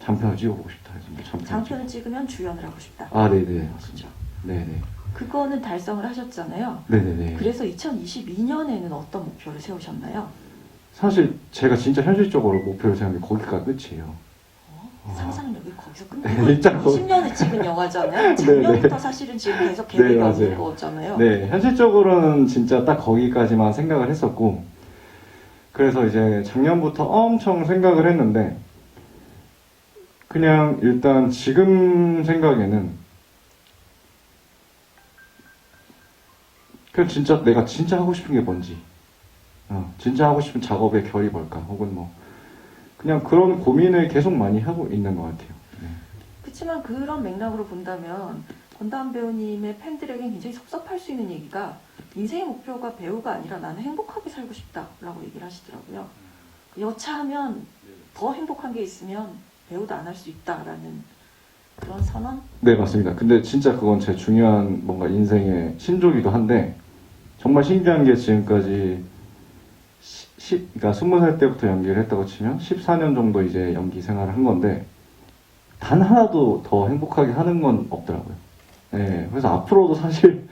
장편을 찍어보고 싶다 해서 뭐 장편을 찍으면 주연을 하고 싶다. 아, 네네, 맞습니다. 네네. 그거는 달성을 하셨잖아요. 네네네. 그래서 2022년에는 어떤 목표를 세우셨나요? 사실 제가 진짜 현실적으로 목표를 세운 게 거기가 끝이에요. 상상력이 거기서 끝나는 거예요. 일단 20년에 찍은 영화잖아요. 작년부터 사실은 지금 계속 네, 계획이 맞아요. 없는 거잖아요. 네, 현실적으로는 진짜 딱 거기까지만 생각을 했었고, 그래서 이제 작년부터 엄청 생각을 했는데, 그냥 일단 지금 생각에는, 그냥 진짜 내가 진짜 하고 싶은 게 뭔지, 진짜 하고 싶은 작업의 결이 뭘까, 혹은 뭐, 그냥 그런 고민을 계속 많이 하고 있는 것 같아요. 네. 그렇지만 그런 맥락으로 본다면 권다은 배우님의 팬들에겐 굉장히 섭섭할 수 있는 얘기가 인생의 목표가 배우가 아니라 나는 행복하게 살고 싶다라고 얘기를 하시더라고요. 여차하면 더 행복한 게 있으면 배우도 안 할 수 있다라는 그런 선언? 네, 맞습니다. 근데 진짜 그건 제 중요한 뭔가 인생의 신조기도 한데, 정말 신기한 게 지금까지 그러니까 20살 때부터 연기를 했다고 치면 14년 정도 이제 연기 생활을 한 건데, 단 하나도 더 행복하게 하는 건 없더라고요. 네, 그래서 앞으로도 사실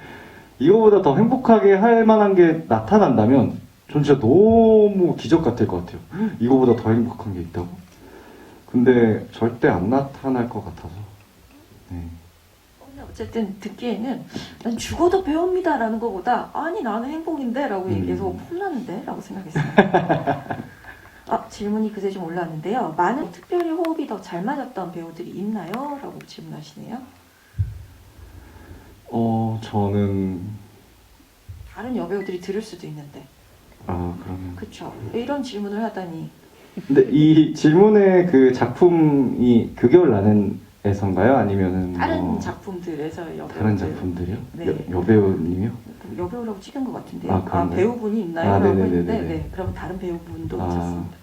이거보다 더 행복하게 할 만한 게 나타난다면 전 진짜 너무 기적 같을 것 같아요. 이거보다 더 행복한 게 있다고? 근데 절대 안 나타날 것 같아서. 네. 근데 어쨌든 듣기에는 난 죽어도 배우입니다라는 것보다 아니 나는 행복인데 라고 얘기해서 폼나는데 라고 생각했습니다. 질문이 그새 좀 올라왔는데요. 많은 특별히 호흡이 더 잘 맞았던 배우들이 있나요? 라고 질문하시네요. 저는 다른 여배우들이 들을 수도 있는데. 그러면. 그쵸. 이런 질문을 하다니. 근데 이 질문의 그 작품이 그겨울 나는에선가요? 아니면은 다른 작품들에서 여배우들. 다른 작품들이요? 네. 여배우님이요? 여배우라고 찍은 것 같은데요. 그런가요? 배우분이 있나요? 라고 네네네네네. 했는데 네. 그럼 다른 배우분도 있었습니다.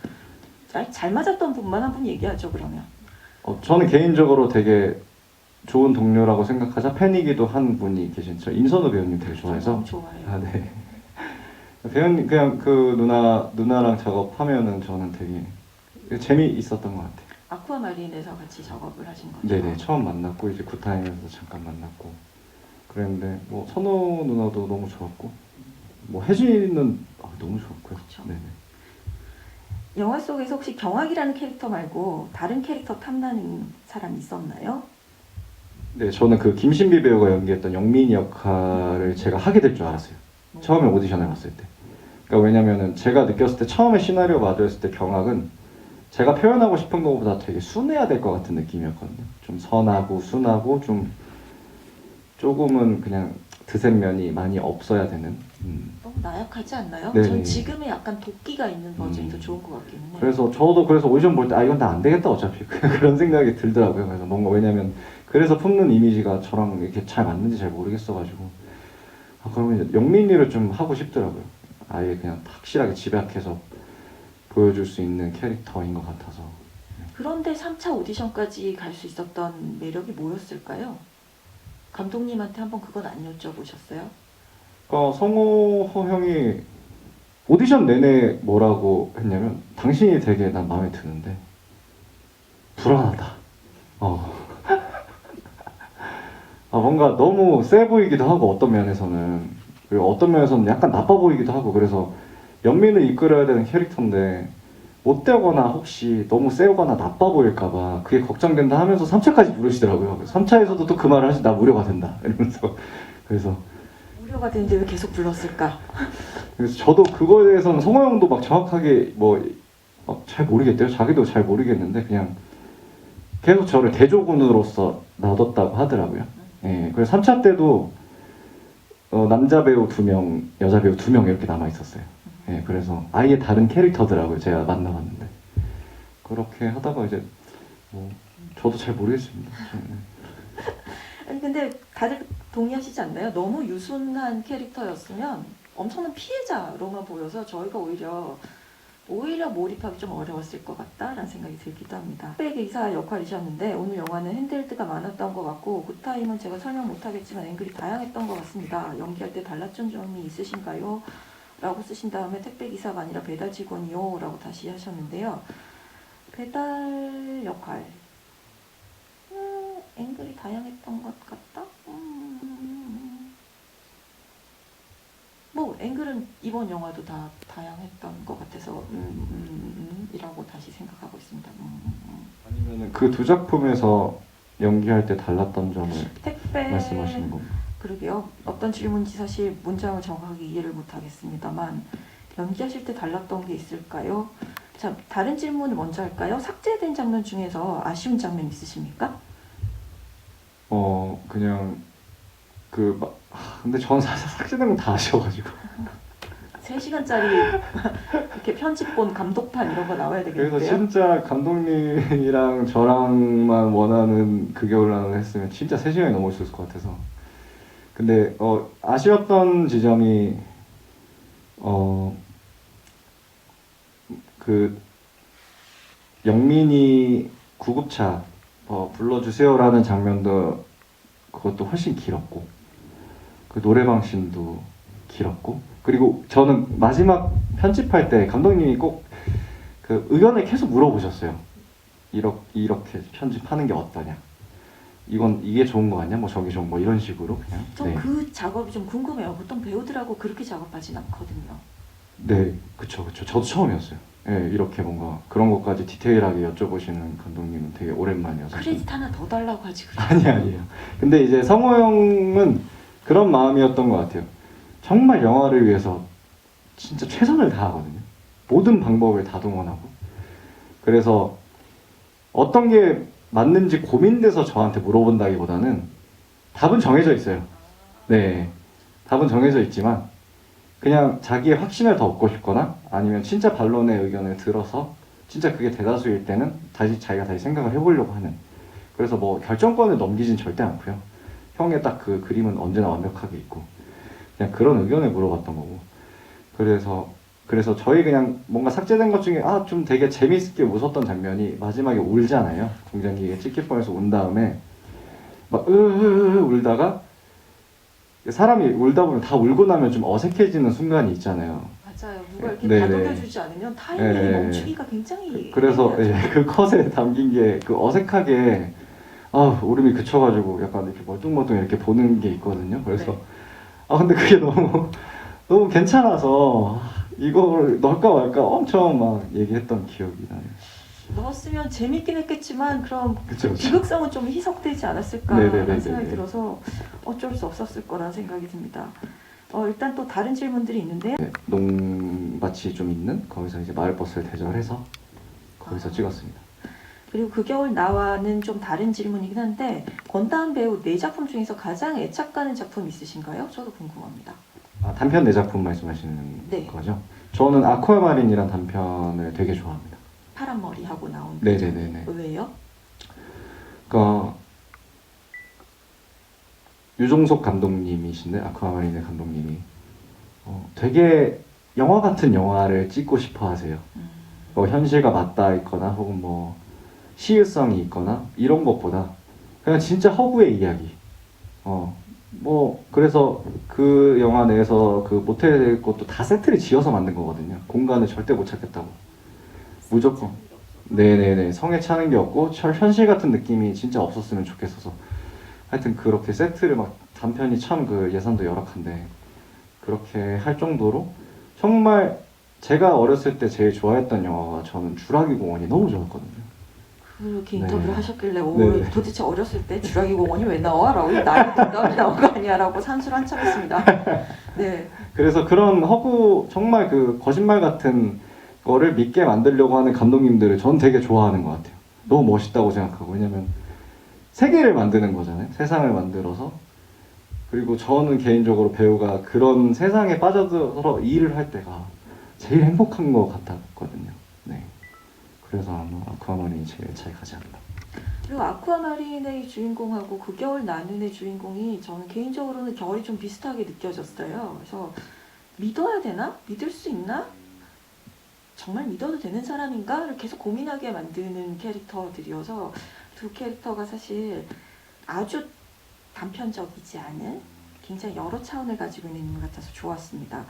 잘 맞았던 분만 한 분 얘기하죠 그러면. 저는 개인적으로 되게 좋은 동료라고 생각하자 팬이기도 한 분이 계신죠. 임선우 배우님 되게 좋아해서. 너무 좋아해요. 네. 배우님 그냥 그 누나랑 작업하면은 저는 되게 재미있었던 것 같아요. 아쿠아마린에서 같이 작업을 하신 거죠? 네네, 처음 만났고 이제 굿타임에서 잠깐 만났고 그랬는데, 뭐 선호 누나도 너무 좋았고, 뭐 혜진이는 너무 좋았고요. 그쵸. 네네. 영화 속에서 혹시 경악이라는 캐릭터 말고 다른 캐릭터 탐나는 사람 있었나요? 네, 저는 그 김신비 배우가 연기했던 영민이 역할을 제가 하게 될 줄 알았어요. 처음에 오디션을 봤을 때. 그러니까 왜냐면은 제가 느꼈을 때 처음에 시나리오 마주했을 때 경악은 제가 표현하고 싶은 것보다 되게 순해야 될 것 같은 느낌이었거든요. 좀 선하고 순하고 좀 조금은 그냥 드센 면이 많이 없어야 되는. 너무 나약하지 않나요? 네네. 전 지금의 약간 도끼가 있는 버전이 더 좋은 것 같기는 해요. 그래서 저도 그래서 오디션 볼 때 이건 나 안 되겠다 어차피 그런 생각이 들더라고요. 그래서 뭔가 왜냐면 그래서 품는 이미지가 저랑 이렇게 잘 맞는지 잘 모르겠어가지고 그러면 이제 영민이를 좀 하고 싶더라고요. 아예 그냥 확실하게 집약해서 보여줄 수 있는 캐릭터인 것 같아서. 그런데 3차 오디션까지 갈 수 있었던 매력이 뭐였을까요? 감독님한테 한번 그건 안 여쭤보셨어요? 성호 형이 오디션 내내 뭐라고 했냐면 당신이 되게 난 마음에 드는데 불안하다. 뭔가 너무 세 보이기도 하고 어떤 면에서는, 그리고 어떤 면에서는 약간 나빠 보이기도 하고, 그래서 연민을 이끌어야 되는 캐릭터인데 못되거나 혹시 너무 세거나 나빠 보일까봐 그게 걱정된다 하면서 3차까지 부르시더라고요. 3차에서도 또 그 말을 하시, 나 무료가 된다 이러면서. 그래서 무료가 되는데 왜 계속 불렀을까? 저도 그거에 대해서는 성호 형도 막 정확하게 뭐 잘 모르겠대요. 자기도 잘 모르겠는데 그냥 계속 저를 대조군으로서 놔뒀다고 하더라고요. 예, 그래서 3차 때도 남자 배우 2명, 여자 배우 2명 이렇게 남아 있었어요. 예, 그래서 아예 다른 캐릭터더라고요. 제가 만나봤는데 그렇게 하다가 이제 뭐 저도 잘 모르겠습니다. 아니 근데 다들 동의하시지 않나요? 너무 유순한 캐릭터였으면 엄청난 피해자로만 보여서 저희가 오히려 몰입하기 좀 어려웠을 것 같다라는 생각이 들기도 합니다. 택배 기사 역할이셨는데 오늘 영화는 핸드헬드가 많았던 것 같고 굿타임은 제가 설명 못하겠지만 앵글이 다양했던 것 같습니다. 연기할 때 달랐던 점이 있으신가요? 라고 쓰신 다음에 택배 기사가 아니라 배달 직원이요 라고 다시 하셨는데요. 배달 역할 앵글이 다양했던 것 같다? 뭐 앵글은 이번 영화도 다 다양했던 것 같아서 이라고 다시 생각하고 있습니다. 아니면은 그 두 작품에서 연기할 때 달랐던 점을 택배 말씀하시는 겁니다. 그러게요. 어떤 질문인지 사실 문장을 정확하게 이해를 못하겠습니다만 연기하실 때 달랐던 게 있을까요? 자, 다른 질문을 먼저 할까요? 삭제된 장면 중에서 아쉬운 장면 있으십니까? 그냥 근데 저는 사실 삭제된 건 다 아쉬워가지고 3시간짜리 이렇게 편집본 감독판 이런 거 나와야 그래서 되겠는데요? 진짜 감독님이랑 저랑만 원하는 그 겨울난을 했으면 진짜 3시간이 넘을 수 있을 것 같아서 근데 아쉬웠던 지점이 그 영민이 구급차 불러주세요라는 장면도 그것도 훨씬 길었고 그 노래방 씬도 길었고 그리고 저는 마지막 편집할 때 감독님이 꼭 그 의견을 계속 물어보셨어요. 이렇게 편집하는 게 어떠냐? 이게 좋은 거 같냐? 뭐 저기 좀 뭐 이런 식으로 그냥. 전 그 작업이 좀 궁금해요. 보통 배우들하고 그렇게 작업하진 않거든요. 네, 그쵸. 저도 처음이었어요. 예, 이렇게 뭔가 그런 것까지 디테일하게 여쭤보시는 감독님은 되게 오랜만이어서. 크레딧 하나 더 달라고 하지 그래. 아니에요. 근데 이제 성호 형은 그런 마음이었던 것 같아요. 정말 영화를 위해서 진짜 최선을 다하거든요. 모든 방법을 다 동원하고. 그래서 어떤 게 맞는지 고민돼서 저한테 물어본다기보다는 답은 정해져 있어요. 네, 답은 정해져 있지만 그냥 자기의 확신을 더 얻고 싶거나 아니면 진짜 반론의 의견을 들어서 진짜 그게 대다수일 때는 자기가 다시 생각을 해보려고 하는. 그래서 뭐 결정권을 넘기진 절대 않고요. 형의 딱 그 그림은 언제나 완벽하게 있고 그냥 그런 의견을 물어봤던 거고. 그래서 저희 그냥 뭔가 삭제된 것 중에 좀 되게 재밌게 웃었던 장면이 마지막에 울잖아요. 공장기계 찍힐 뻔해서 운 다음에 막 울다가 사람이 울다 보면 다 울고 나면 좀 어색해지는 순간이 있잖아요. 맞아요. 누가 이렇게 네네. 다독여주지 않으면 타이밍이 네네. 멈추기가 굉장히 그래서 애매하죠. 그 컷에 담긴 게 그 어색하게 울음이 그쳐가지고 약간 이렇게 멀뚱멀뚱 이렇게 보는 게 있거든요. 그래서 네. 근데 그게 너무 괜찮아서 이걸 넣을까 말까 엄청 막 얘기했던 기억이 나요. 넣었으면 재밌긴 했겠지만 그럼 그쵸. 비극성은 좀 희석되지 네네네네네. 않았을까라는 생각이 들어서 어쩔 수 없었을 거라는 생각이 듭니다. 일단 또 다른 질문들이 있는데요. 네, 농밭이 좀 있는 거기서 이제 마을버스를 대절해서 거기서 찍었습니다. 그리고 그 겨울 나와는 좀 다른 질문이긴 한데 권다은 배우 4작품 중에서 가장 애착 가는 작품 있으신가요? 저도 궁금합니다. 단편 4작품 말씀하시는 네. 거죠? 저는 아쿠아마린이란 단편을 되게 좋아합니다. 파란 머리하고 나온 그 네네네네. 왜요? 그러니까 유종석 감독님이신데 아쿠아마린의 감독님이 되게 영화 같은 영화를 찍고 싶어 하세요. 현실과 맞닿아 있거나 혹은 뭐 시의성이 있거나 이런 것보다 그냥 진짜 허구의 이야기. 그래서 그 영화 내에서 그 모텔 것도 다 세트를 지어서 만든 거거든요. 공간을 절대 못 찾겠다고. 무조건. 네네네. 성에 차는 게 없고 현실 같은 느낌이 진짜 없었으면 좋겠어서 하여튼 그렇게 세트를 막 단편이 참 그 예산도 열악한데 그렇게 할 정도로 정말 제가 어렸을 때 제일 좋아했던 영화가 저는 주라기 공원이 너무 좋았거든요. 그렇게 네. 인터뷰를 하셨길래 네. 도대체 어렸을 때 주라기 공원이 왜 나와? 라고 나이 든다음에 나온 거 아니야? 라고 산수를 한참 했습니다. 네. 그래서 그런 허구 정말 그 거짓말 같은 거를 믿게 만들려고 하는 감독님들을 전 되게 좋아하는 것 같아요. 너무 멋있다고 생각하고. 왜냐면 세계를 만드는 거잖아요. 세상을 만들어서. 그리고 저는 개인적으로 배우가 그런 세상에 빠져들어 일을 할 때가 제일 행복한 것 같았거든요. 네. 그래서 아마 아쿠아마린이 제일 잘 가지 않나. 그리고 아쿠아마린의 주인공하고 그 겨울 나눈의 주인공이 저는 개인적으로는 결이 좀 비슷하게 느껴졌어요. 그래서 믿어야 되나? 믿을 수 있나? 정말 믿어도 되는 사람인가?를 계속 고민하게 만드는 캐릭터들이어서 두 캐릭터가 사실 아주 단편적이지 않은 굉장히 여러 차원을 가지고 있는 인물 같아서 좋았습니다.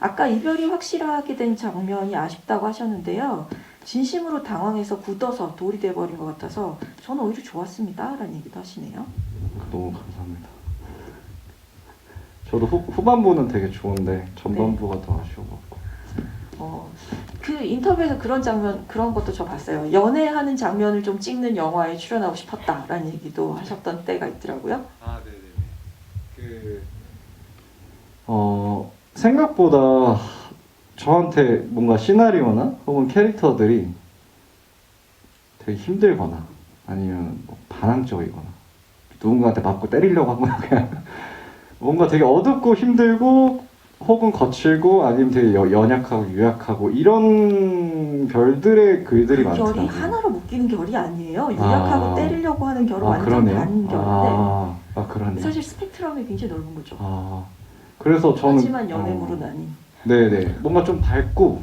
아까 이별이 확실하게 된 장면이 아쉽다고 하셨는데요. 진심으로 당황해서 굳어서 돌이 돼버린 것 같아서 저는 오히려 좋았습니다. 라는 얘기도 하시네요. 너무 감사합니다. 저도 후반부는 되게 좋은데 전반부가 더 아쉬운 것 같고. 그 인터뷰에서 그런 장면, 그런 것도 저 봤어요. 연애하는 장면을 좀 찍는 영화에 출연하고 싶었다라는 얘기도 하셨던 때가 있더라고요. 아, 네네네. 생각보다 저한테 뭔가 시나리오나 혹은 캐릭터들이 되게 힘들거나 아니면 뭐 반항적이거나 누군가한테 맞고 때리려고 하거나 그냥 뭔가 되게 어둡고 힘들고 혹은 거칠고 아니면 되게 연약하고 유약하고 이런 결들의 글들이 그 결이 많더라고요. 하나로 묶이는 결이 아니에요. 유약하고 때리려고 하는 결은 완전 그러네요. 다른 결인데 그러네요. 사실 스펙트럼이 굉장히 넓은 거죠. 그래서 저는 하지만 연애물은 아닌. 네네 뭔가 좀 밝고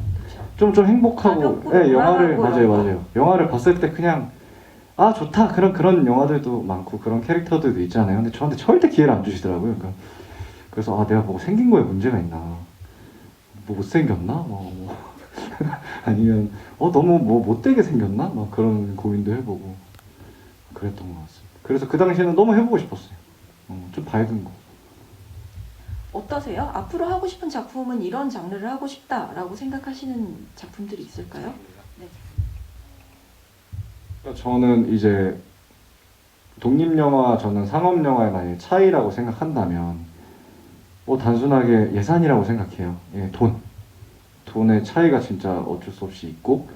좀 행복하고 가볍고 네, 영화를 무난하고 이런 맞아요. 영화를 봤을 때 그냥 아 좋다 그런 영화들도 많고 그런 캐릭터들도 있잖아요. 근데 저한테 절대 기회를 안 주시더라고요. 그래서 아 내가 뭐 생긴 거에 문제가 있나 뭐 못생겼나 뭐 아니면 너무 뭐 못되게 생겼나 막 그런 고민도 해보고 그랬던 것 같습니다. 그래서 그 당시에는 너무 해보고 싶었어요. 좀 밝은 거. 어떠세요? 앞으로 하고 싶은 작품은 이런 장르를 하고 싶다라고 생각하시는 작품들이 있을까요? 네. 그러니까 저는 이제 독립영화 저는 상업영화의 만약에 차이라고 생각한다면 뭐 단순하게 예산이라고 생각해요. 예, 돈의 차이가 진짜 어쩔 수 없이 있고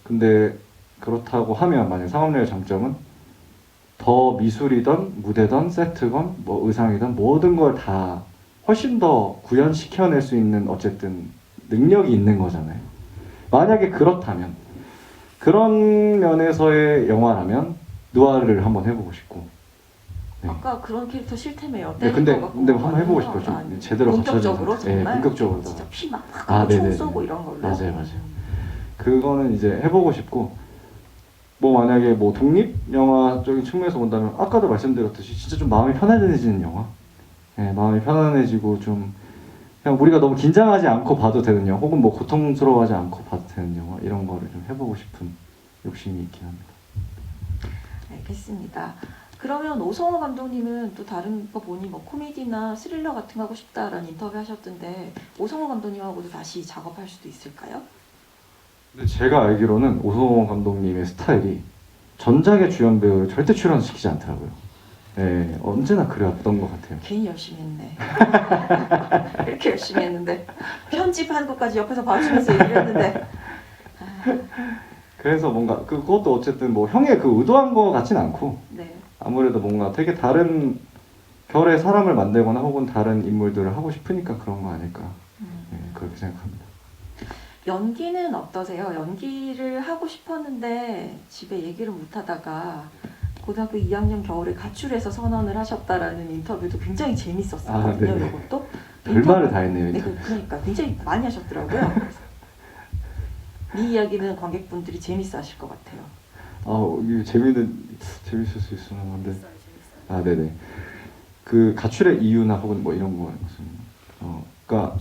근데 그렇다고 하면 만약 상업영화의 장점은 더 미술이든 무대든 세트건 뭐 의상이든 모든 걸 다 훨씬 더 구현시켜낼 수 있는 어쨌든 능력이 있는 거잖아요. 만약에 그렇다면 그런 면에서의 영화라면 누아르를 한번 해보고 싶고. 네. 아까 그런 캐릭터 싫다며요. 네, 근데 한번 해보고 싶어요. 좀 제대로 본격적으로 갖춰진 정말 본격적으로. 진짜 피막 총 네네네. 쏘고 이런 걸로. 맞아요. 그거는 이제 해보고 싶고 뭐 만약에 뭐 독립 영화적인 측면에서 본다면 아까도 말씀드렸듯이 진짜 좀 마음이 편안해지는 영화. 네, 마음이 편안해지고 좀 그냥 우리가 너무 긴장하지 않고 봐도 되는 영화 혹은 뭐 고통스러워하지 않고 봐도 되는 영화 이런 거를 좀 해보고 싶은 욕심이 있긴 합니다. 알겠습니다. 그러면 오성호 감독님은 또 다른 거 보니 뭐 코미디나 스릴러 같은 거 하고 싶다라는 인터뷰 하셨던데 오성호 감독님하고도 다시 작업할 수도 있을까요? 근데 제가 알기로는 오성호 감독님의 스타일이 전작의 주연 배우를 절대 출연시키지 않더라고요. 네, 언제나 그랬던 것 같아요. 괜히 열심히 했네. 이렇게 열심히 했는데 편집하는 것까지 옆에서 봐주면서 얘기를 했는데 그래서 뭔가 그것도 어쨌든 뭐 형의 그 의도한 거 같진 않고 네. 아무래도 뭔가 되게 다른 결의 사람을 만들거나 혹은 다른 인물들을 하고 싶으니까 그런 거 아닐까 네, 그렇게 생각합니다. 연기는 어떠세요? 연기를 하고 싶었는데 집에 얘기를 못하다가 고등학교 2학년 겨울에 가출해서 선언을 하셨다라는 인터뷰도 굉장히 재밌었거든요. 네네. 이것도 별말을 다 했네요. 네, 그러니까 굉장히 많이 하셨더라고요. 이 이야기는 관객분들이 재밌어 하실 것 같아요. 이게 재밌을 수 있으나 근데 네네. 그 가출의 이유나 혹은 뭐 이런 거 무슨 그러니까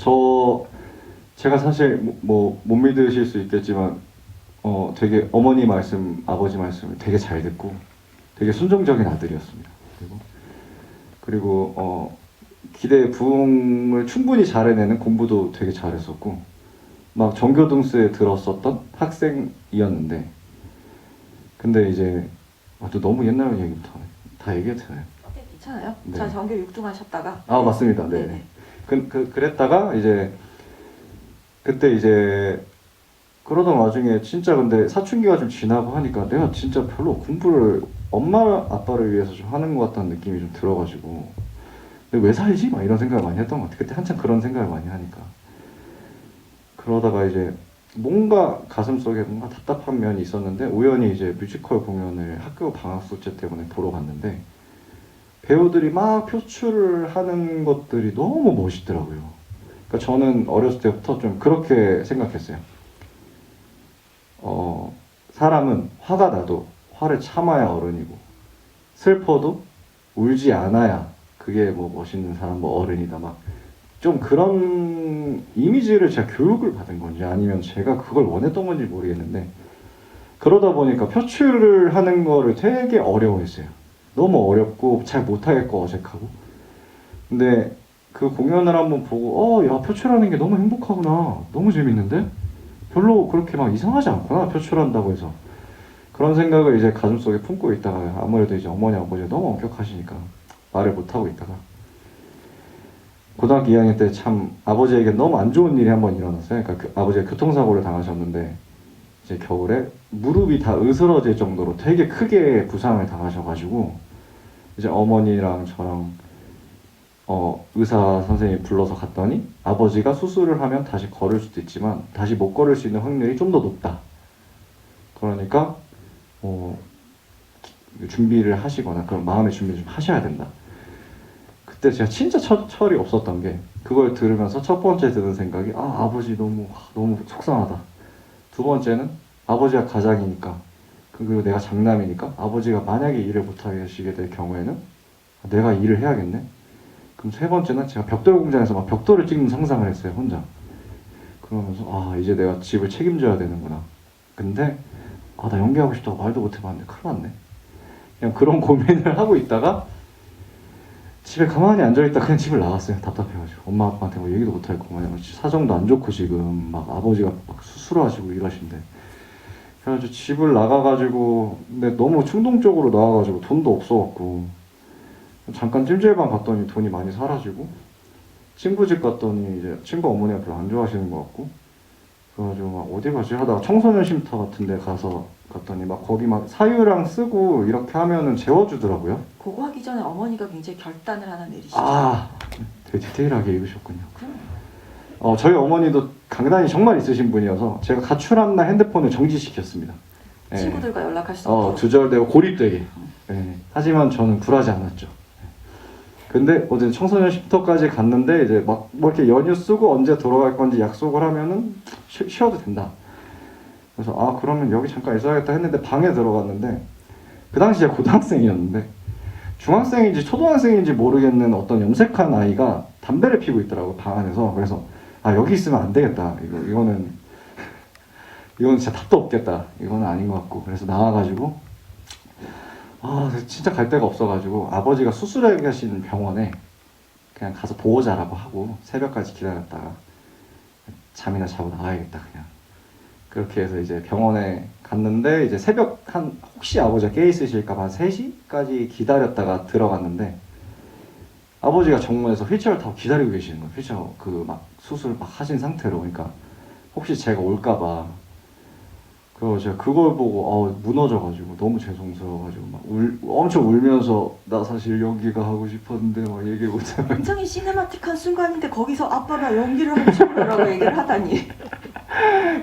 제가 사실 뭐 못 믿으실 수 있겠지만 되게 어머니 말씀, 아버지 말씀을 되게 잘 듣고 되게 순종적인 아들이었습니다. 그리고 기대에 부응을 충분히 잘해내는 공부도 되게 잘했었고 막 전교등수에 들었었던 학생이었는데 근데 이제 또 너무 옛날 얘기부터 다 얘기해도 되나요? 네, 괜찮아요. 네. 자, 전교 6등 하셨다가. 아 맞습니다. 네. 네네. 그랬다가 이제 그때 이제 그러던 와중에 진짜 근데 사춘기가 좀 지나고 하니까 내가 진짜 별로 공부를 엄마 아빠를 위해서 좀 하는 것 같다는 느낌이 좀 들어가지고 근데 왜 살지? 막 이런 생각을 많이 했던 것 같아. 그때 한참 그런 생각을 많이 하니까 그러다가 이제 뭔가 가슴속에 뭔가 답답한 면이 있었는데 우연히 이제 뮤지컬 공연을 학교 방학 숙제 때문에 보러 갔는데 배우들이 막 표출을 하는 것들이 너무 멋있더라고요. 그러니까 저는 어렸을 때부터 좀 그렇게 생각했어요. 사람은 화가 나도 화를 참아야 어른이고 슬퍼도 울지 않아야 그게 뭐 멋있는 사람 뭐 어른이다 막 좀 그런 이미지를 제가 교육을 받은 건지 아니면 제가 그걸 원했던 건지 모르겠는데 그러다 보니까 표출을 하는 거를 되게 어려워했어요. 너무 어렵고 잘 못하겠고 어색하고 근데 그 공연을 한번 보고 야 표출하는 게 너무 행복하구나 너무 재밌는데 별로 그렇게 막 이상하지 않구나 표출한다고 해서 그런 생각을 이제 가슴속에 품고 있다가 아무래도 이제 어머니 아버지가 너무 엄격하시니까 말을 못하고 있다가 고등학교 2학년 때 참 아버지에게 너무 안 좋은 일이 한번 일어났어요. 그러니까 아버지가 교통사고를 당하셨는데 이제 겨울에 무릎이 다 으스러질 정도로 되게 크게 부상을 당하셔가지고 이제 어머니랑 저랑 의사 선생님 불러서 갔더니 아버지가 수술을 하면 다시 걸을 수도 있지만 다시 못 걸을 수 있는 확률이 좀 더 높다. 그러니까 준비를 하시거나 그런 마음의 준비를 좀 하셔야 된다. 그때 제가 진짜 철이 없었던 게 그걸 들으면서 첫 번째 드는 생각이 아버지 너무 속상하다. 두 번째는 아버지가 가장이니까 그리고 내가 장남이니까 아버지가 만약에 일을 못하시게 될 경우에는 내가 일을 해야겠네. 그럼 세 번째는 제가 벽돌 공장에서 막 벽돌을 찍는 상상을 했어요 혼자. 그러면서 이제 내가 집을 책임져야 되는구나. 근데 나 연기하고 싶다고 말도 못 해봤는데 큰일 났네. 그냥 그런 고민을 하고 있다가 집에 가만히 앉아있다 그냥 집을 나갔어요. 답답해가지고 엄마 아빠한테 뭐 얘기도 못하겠고 사정도 안 좋고 지금 막 아버지가 막 수술하시고 이러신데 그래가지고 집을 나가가지고 근데 너무 충동적으로 나와가지고 돈도 없어갖고 잠깐 찜질방 갔더니 돈이 많이 사라지고 친구 집 갔더니 이제 친구 어머니가 별로 안 좋아하시는 것 같고 그래가지고 막 어디 가지 하다가 청소년 쉼터 같은 데 갔더니 막 거기 막 사유랑 쓰고 이렇게 하면은 재워주더라고요. 그거 하기 전에 어머니가 굉장히 결단을 하나 내리시죠. 되게 디테일하게 읽으셨군요. 그럼. 저희 어머니도 강단이 정말 있으신 분이어서 제가 가출한 날 핸드폰을 정지시켰습니다. 친구들과 연락할 수 없도록. 두절되고 고립되게. 하지만 저는 굴하지 않았죠. 근데 어제 청소년 쉼터까지 갔는데 이제 막 뭐 이렇게 연휴 쓰고 언제 돌아갈 건지 약속을 하면은 쉬어도 된다. 그래서 그러면 여기 잠깐 있어야겠다 했는데 방에 들어갔는데 그 당시에 고등학생이었는데 중학생인지 초등학생인지 모르겠는 어떤 염색한 아이가 담배를 피고 있더라고 방 안에서. 그래서 여기 있으면 안 되겠다. 이거는 진짜 답도 없겠다. 이거는 아닌 것 같고 그래서 나와가지고 진짜 갈 데가 없어가지고 아버지가 수술해 계신 병원에 그냥 가서 보호자라고 하고 새벽까지 기다렸다가 잠이나 자고 나와야겠다 그냥 그렇게 해서 이제 병원에 갔는데 이제 새벽 혹시 아버지가 깨 있으실까 봐 3시까지 기다렸다가 들어갔는데 아버지가 정문에서 휠체어를 타고 기다리고 계시는 거예요. 휠체어 막 수술 막 하신 상태로. 그러니까 혹시 제가 올까 봐 그래서 제가 그걸 보고 무너져가지고 너무 죄송스러워가지고 막 엄청 울면서 나 사실 연기가 하고 싶었는데 막 얘기 못하고 굉장히 시네마틱한 순간인데 거기서 아빠가 연기를 하고 싶다라고 얘기를 하다니.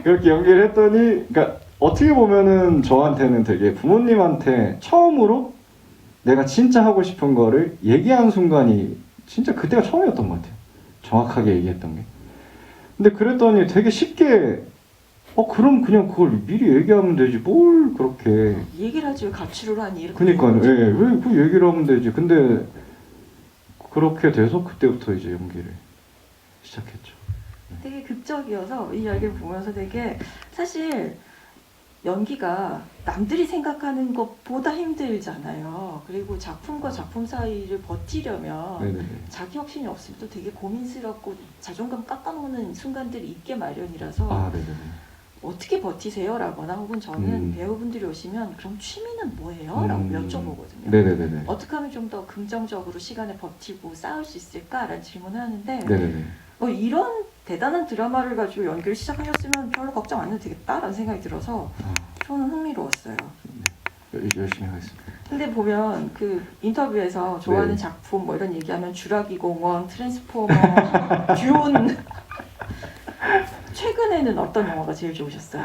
그렇게 연기를 했더니 그러니까 어떻게 보면은 저한테는 되게 부모님한테 처음으로 내가 진짜 하고 싶은 거를 얘기한 순간이 진짜 그때가 처음이었던 것 같아요. 정확하게 얘기했던 게. 근데 그랬더니 되게 쉽게 그럼 그냥 그걸 미리 얘기하면 되지 뭘 그렇게 얘기를 하지 왜 가출을 하니 이렇게. 그니까요. 왜 그 얘기를 하면 되지. 근데 그렇게 돼서 그때부터 이제 연기를 시작했죠. 되게 극적이어서 이 이야기를 보면서 되게 사실 연기가 남들이 생각하는 것보다 힘들잖아요. 그리고 작품과 작품 사이를 버티려면 네네네. 자기 확신이 없으면 또 되게 고민스럽고 자존감 깎아놓는 순간들이 있게 마련이라서 아, 네네네. 어떻게 버티세요? 라거나 혹은 저는 배우분들이 오시면 그럼 취미는 뭐예요? 라고 여쭤보거든요. 네네네. 어떻게 하면 좀 더 긍정적으로 시간을 버티고 싸울 수 있을까라는 질문을 하는데 네네네. 이런 대단한 드라마를 가지고 연기를 시작하셨으면 별로 걱정 안 해도 되겠다라는 생각이 들어서 저는 흥미로웠어요. 열심히 하겠습니다. 근데 보면 그 인터뷰에서 좋아하는 네. 작품 뭐 이런 얘기하면 쥐라기 공원, 트랜스포머, 듀온 최근에는 어떤 영화가 제일 좋으셨어요?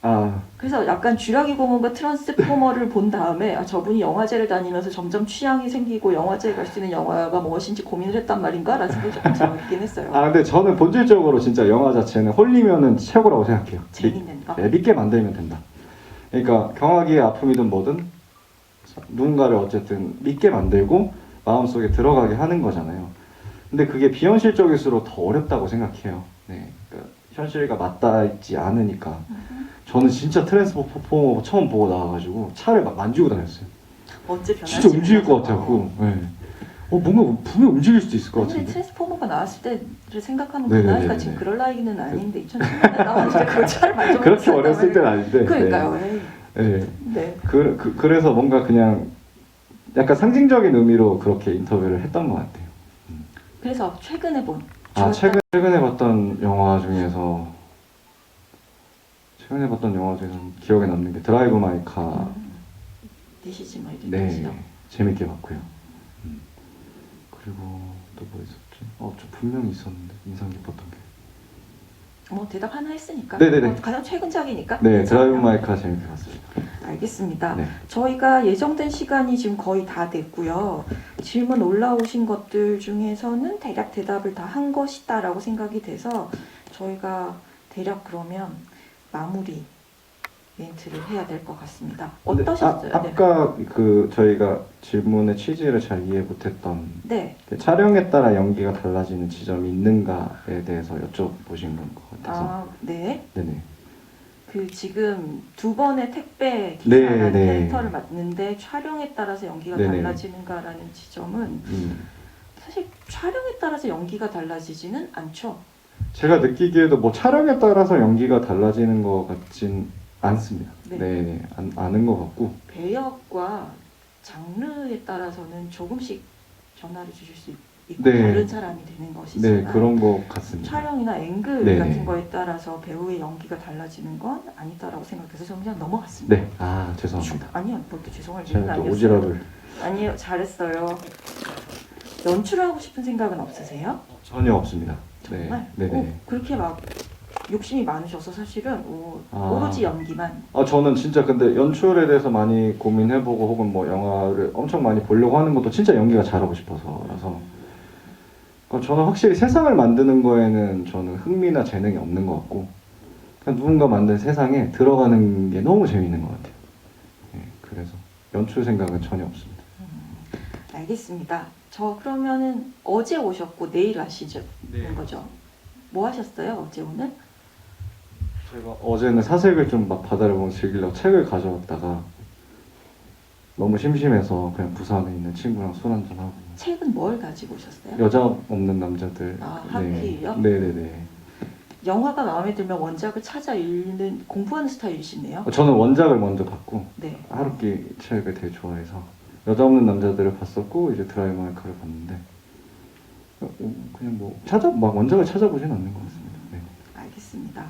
아, 그래서 약간 쥐라기 공원과 트랜스포머를 본 다음에 저분이 영화제를 다니면서 점점 취향이 생기고 영화제에 갈 수 있는 영화가 무엇인지 고민을 했단 말인가? 라는 생각이 조금 들었긴 했어요. 근데 저는 본질적으로 진짜 영화 자체는 홀리면은 최고라고 생각해요. 재밌는 거? 네, 믿게 만들면 된다. 그러니까 경악이의 아픔이든 뭐든 누군가를 어쨌든 믿게 만들고 마음속에 들어가게 하는 거잖아요. 근데 그게 비현실적일수록 더 어렵다고 생각해요. 네, 그러니까 현실과 맞닿아 있지 않으니까. 저는 진짜 트랜스포머 처음 보고 나와가지고 차를 막 만지고 다녔어요. 언제 변할지 진짜 움직일 것 몰라서. 같아갖고. 네. 뭔가 분명 움직일 수도 있을 것 근데 같은데. 트랜스포머가 나왔을 때를 생각하면 그 네네네네. 나이가 지금 그럴 나이는 아닌데 2010년에 나왔는데 그 차를 만져보고 그렇게 어렸을 때는 아닌데. 그러니까요. 네. 에이. 네. 네. 그래서 뭔가 그냥 약간 상징적인 의미로 그렇게 인터뷰를 했던 것 같아요. 그래서 최근에 본 최근에 봤던 영화 중에서 기억에 남는 게 드라이브 마이 카. 디시지 마이 네, 디시죠. 재밌게 봤고요. 그리고 또 뭐 있었지? 저 분명히 있었는데 인상 깊었던 게. 뭐 대답 하나 했으니까. 네네네. 가장 최근작이니까. 네, 드라이브 마이 카 재밌게 봤습니다. 알겠습니다. 네. 저희가 예정된 시간이 지금 거의 다 됐고요. 질문 올라오신 것들 중에서는 대략 대답을 다 한 것이다라고 생각이 돼서 저희가 대략 그러면 마무리 멘트를 해야 될 것 같습니다. 어떠셨어요? 아까 그 저희가 질문의 취지를 잘 이해 못했던 네. 촬영에 따라 연기가 달라지는 지점이 있는가에 대해서 여쭤보신 건 것 같아서. 네. 네네. 그 지금 두 번의 택배 네, 기사라는 네. 캐릭터를 맡는데 촬영에 따라서 연기가 네네. 달라지는가라는 지점은 사실 촬영에 따라서 연기가 달라지지는 않죠. 제가 느끼기에도 뭐 촬영에 따라서 연기가 달라지는 것 같진 않습니다. 네. 네, 아는 것 같고. 배역과 장르에 따라서는 조금씩 변화를 주실 수 있고 네. 다른 사람이 되는 것이지만 네, 그런 것 같습니다. 촬영이나 앵글 네네. 같은 거에 따라서 배우의 연기가 달라지는 건 아니다라고 생각해서 저는 그냥 넘어갔습니다. 네, 죄송합니다. 아니요, 뭘또 죄송할 일은 제가 또 아니었어요. 오지랖을. 아니요, 잘했어요. 연출을 하고 싶은 생각은 없으세요? 전혀 없습니다. 정말? 네, 네네. 그렇게 막 욕심이 많으셔서 사실은 오로지 연기만. 저는 진짜 근데 연출에 대해서 많이 고민해보고 혹은 뭐 영화를 엄청 많이 보려고 하는 것도 진짜 연기가 잘하고 싶어서라서 저는 확실히 세상을 만드는 거에는 저는 흥미나 재능이 없는 것 같고 그냥 누군가 만든 세상에 들어가는 게 너무 재밌는 것 같아요. 네, 그래서 연출 생각은 전혀 없습니다. 알겠습니다. 저 그러면은 어제 오셨고 내일 하시죠? 는 거죠? 뭐 하셨어요? 어제 오늘? 제가 어제는 사색을 좀 막 바다를 보면서 즐기려고 책을 가져왔다가 너무 심심해서 그냥 부산에 있는 친구랑 술 한잔하고. 책은 뭘 가지고 오셨어요? 여자 없는 남자들. 하필요? 네네네. 영화가 마음에 들면 원작을 찾아 읽는 공부하는 스타일이시네요. 저는 원작을 먼저 봤고 네. 하루키 책을 되게 좋아해서 여자 없는 남자들을 봤었고 이제 드라이브 마이 카를 봤는데 그냥 뭐 막 원작을 찾아보진 않는 것 같습니다. 네. 알겠습니다.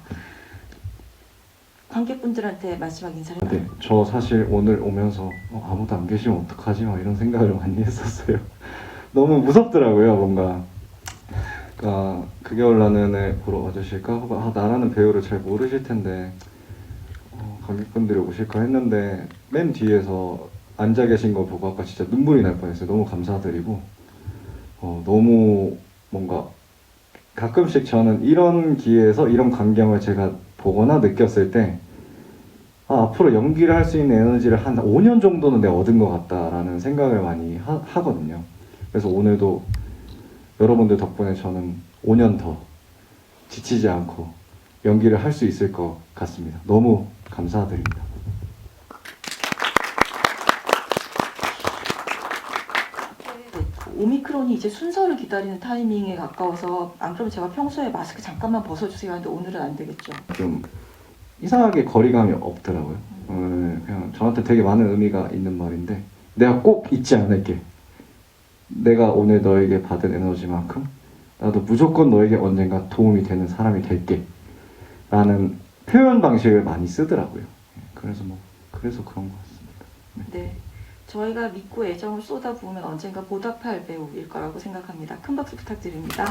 관객분들한테 마지막 인사를. 네, 저 사실 오늘 오면서 아무도 안 계시면 어떡하지? 막 이런 생각을 많이 했었어요. 너무 무섭더라고요, 뭔가. 그러니까 그겨울 나는을 보러 와주실까? 혹은 나라는 배우를 잘 모르실 텐데 관객분들이 오실까 했는데 맨 뒤에서 앉아 계신 거 보고 아까 진짜 눈물이 날 뻔했어요. 너무 감사드리고 너무 뭔가 가끔씩 저는 이런 기회에서 이런 광경을 제가 보거나 느꼈을 때 앞으로 연기를 할 수 있는 에너지를 한 5년 정도는 내가 얻은 것 같다라는 생각을 많이 하거든요. 그래서 오늘도 여러분들 덕분에 저는 5년 더 지치지 않고 연기를 할 수 있을 것 같습니다. 너무 감사드립니다. 오미크론이 이제 순서를 기다리는 타이밍에 가까워서 안 그러면 제가 평소에 마스크 잠깐만 벗어주세요 하는데 오늘은 안 되겠죠. 좀 이상하게 거리감이 없더라고요. 그냥 저한테 되게 많은 의미가 있는 말인데 내가 꼭 잊지 않을게. 내가 오늘 너에게 받은 에너지만큼 나도 무조건 너에게 언젠가 도움이 되는 사람이 될게 라는 표현 방식을 많이 쓰더라고요. 그래서 그런 것 같습니다. 네. 저희가 믿고 애정을 쏟아부으면 언젠가 보답할 배우일 거라고 생각합니다. 큰 박수 부탁드립니다.